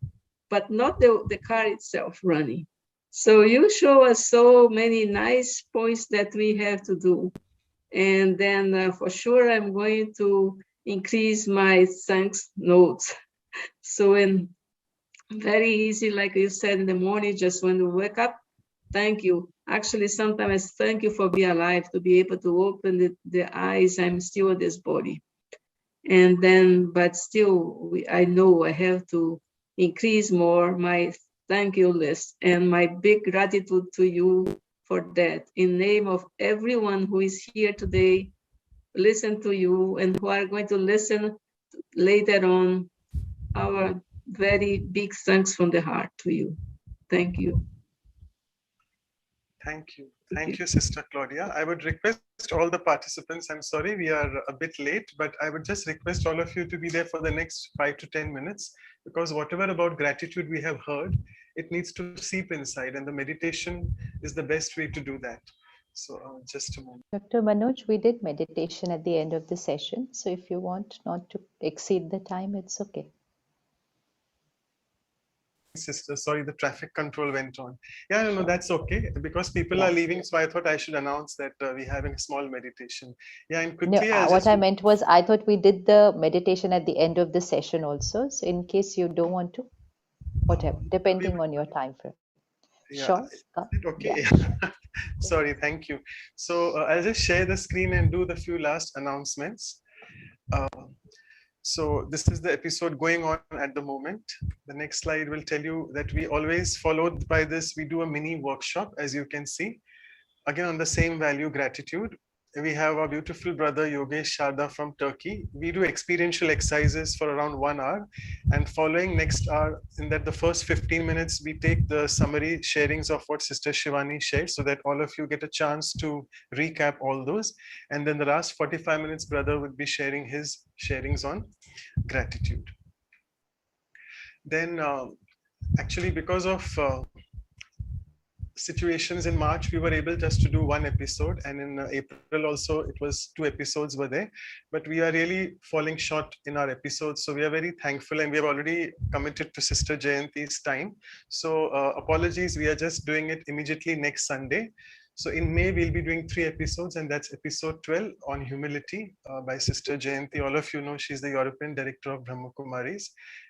but not the car itself running. So you show us so many nice points that we have to do. And then for sure, I'm going to increase my thanks notes. So very easy, like you said in the morning, just when you wake up, thank you. Actually, sometimes thank you for being alive, to be able to open the eyes. I'm still in this body. And then, but still, I know I have to increase more my thank you list and my big gratitude to you for that. In name of everyone who is here today, listen to you and who are going to listen later on, our very big thanks from the heart to you. Thank you. Thank you. Thank you, Sister Claudia. I would request all the participants, I'm sorry we are a bit late, but I would just request all of you to be there for the next 5 to 10 minutes, because whatever about gratitude we have heard, it needs to seep inside, and the meditation is the best way to do that. So just a moment. Dr. Manoj, we did meditation at the end of the session. So if you want not to exceed the time, it's okay. Sister, sorry, the traffic control went on. Yeah, no, that's okay, because people are leaving, so I thought I should announce that we're having a small meditation. Yeah, and quickly, what I meant was, I thought we did the meditation at the end of the session also. So in case you don't want to, whatever, depending on your time frame. Yeah. Sure. Okay. Yeah. Sorry, thank you. So I'll just share the screen and do the few last announcements. So this is the episode going on at the moment. The next slide will tell you that we always followed by this, we do a mini workshop, as you can see, again on the same value, gratitude. We have our beautiful brother Yogesh Sharda from Turkey. We do experiential exercises for around 1 hour, and following next hour, in that the first 15 minutes, we take the summary sharings of what Sister Shivani shared, so that all of you get a chance to recap all those. And then the last 45 minutes, brother would be sharing his sharings on gratitude. Then actually, because of situations in March, we were able just to do one episode, and in April also it was 2 episodes were there, but we are really falling short in our episodes. So we are very thankful, and we have already committed to Sister Jayanti's time. So apologies, we are just doing it immediately next Sunday. So in May, we'll be doing 3 episodes, and that's episode 12 on humility by Sister Jayanti. All of you know she's the European director of Brahma Kumaris.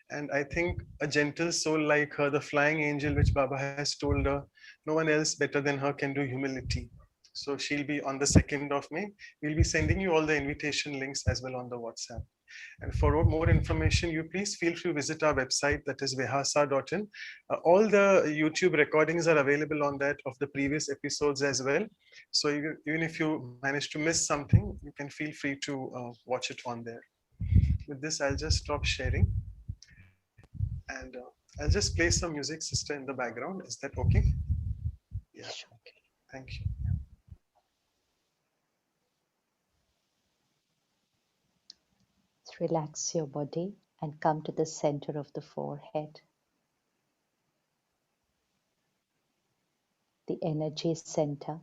And I think a gentle soul like her, the flying angel, which Baba has told her, no one else better than her can do humility. So she'll be on the 2nd of May. We'll be sending you all the invitation links as well on the WhatsApp. And for more information, you please feel free to visit our website, that is vihasa.in. All the YouTube recordings are available on that of the previous episodes as well. So even if you manage to miss something, you can feel free to watch it on there. With this, I'll just stop sharing. And I'll just play some music, sister, in the background. Is that okay? Yeah. Okay. Thank you. Relax your body and come to the center of the forehead. The energy center.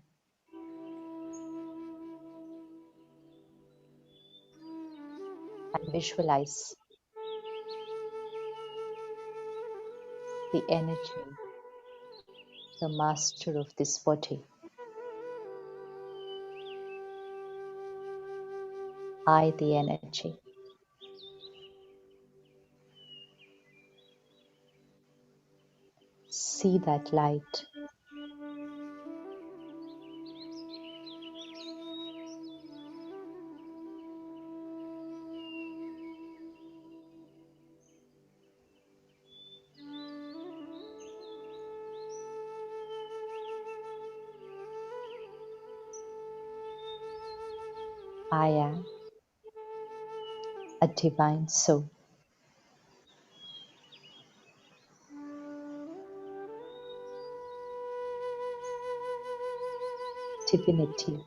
And visualize the energy, the master of this body. I, the energy. See that light. I am a divine soul. Divinity,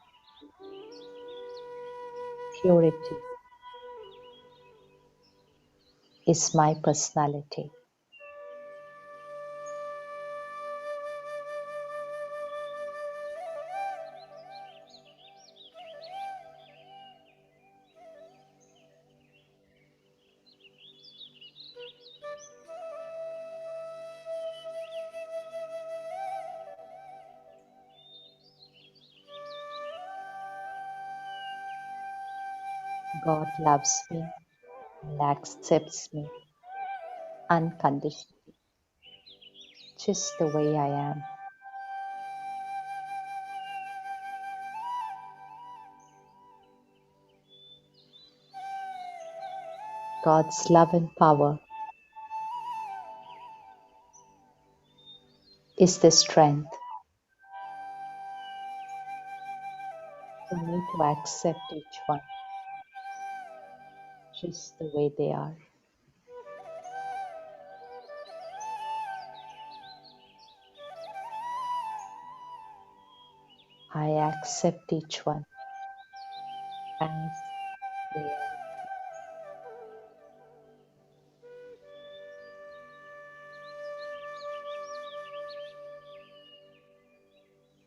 purity is my personality. God loves me and accepts me unconditionally, just the way I am. God's love and power is the strength for me to accept each one just the way they are. I accept each one as they are.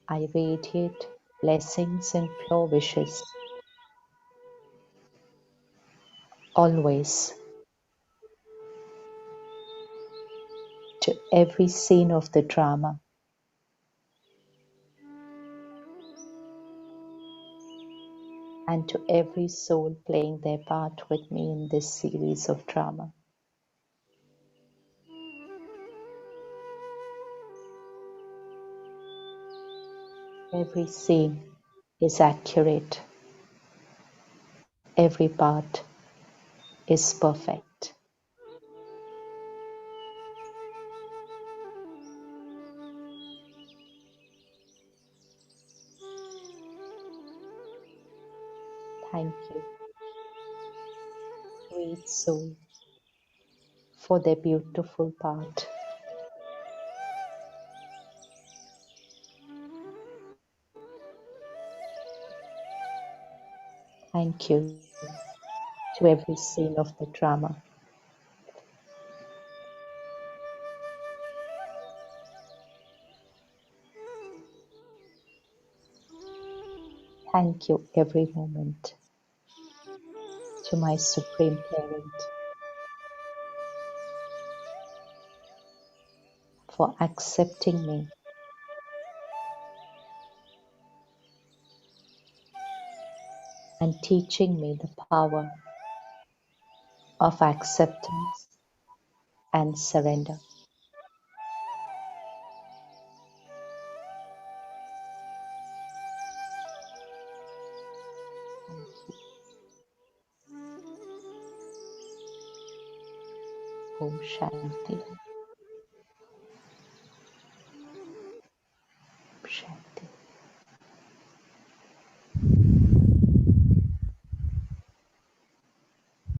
I radiate blessings and pure wishes always to every scene of the drama. And to every soul playing their part with me in this series of drama. Every scene is accurate. Every part is perfect. Thank you, sweet soul, for their beautiful part. Thank you to every scene of the drama. Thank you every moment to my Supreme Parent for accepting me and teaching me the power of acceptance and surrender. Om Shanti.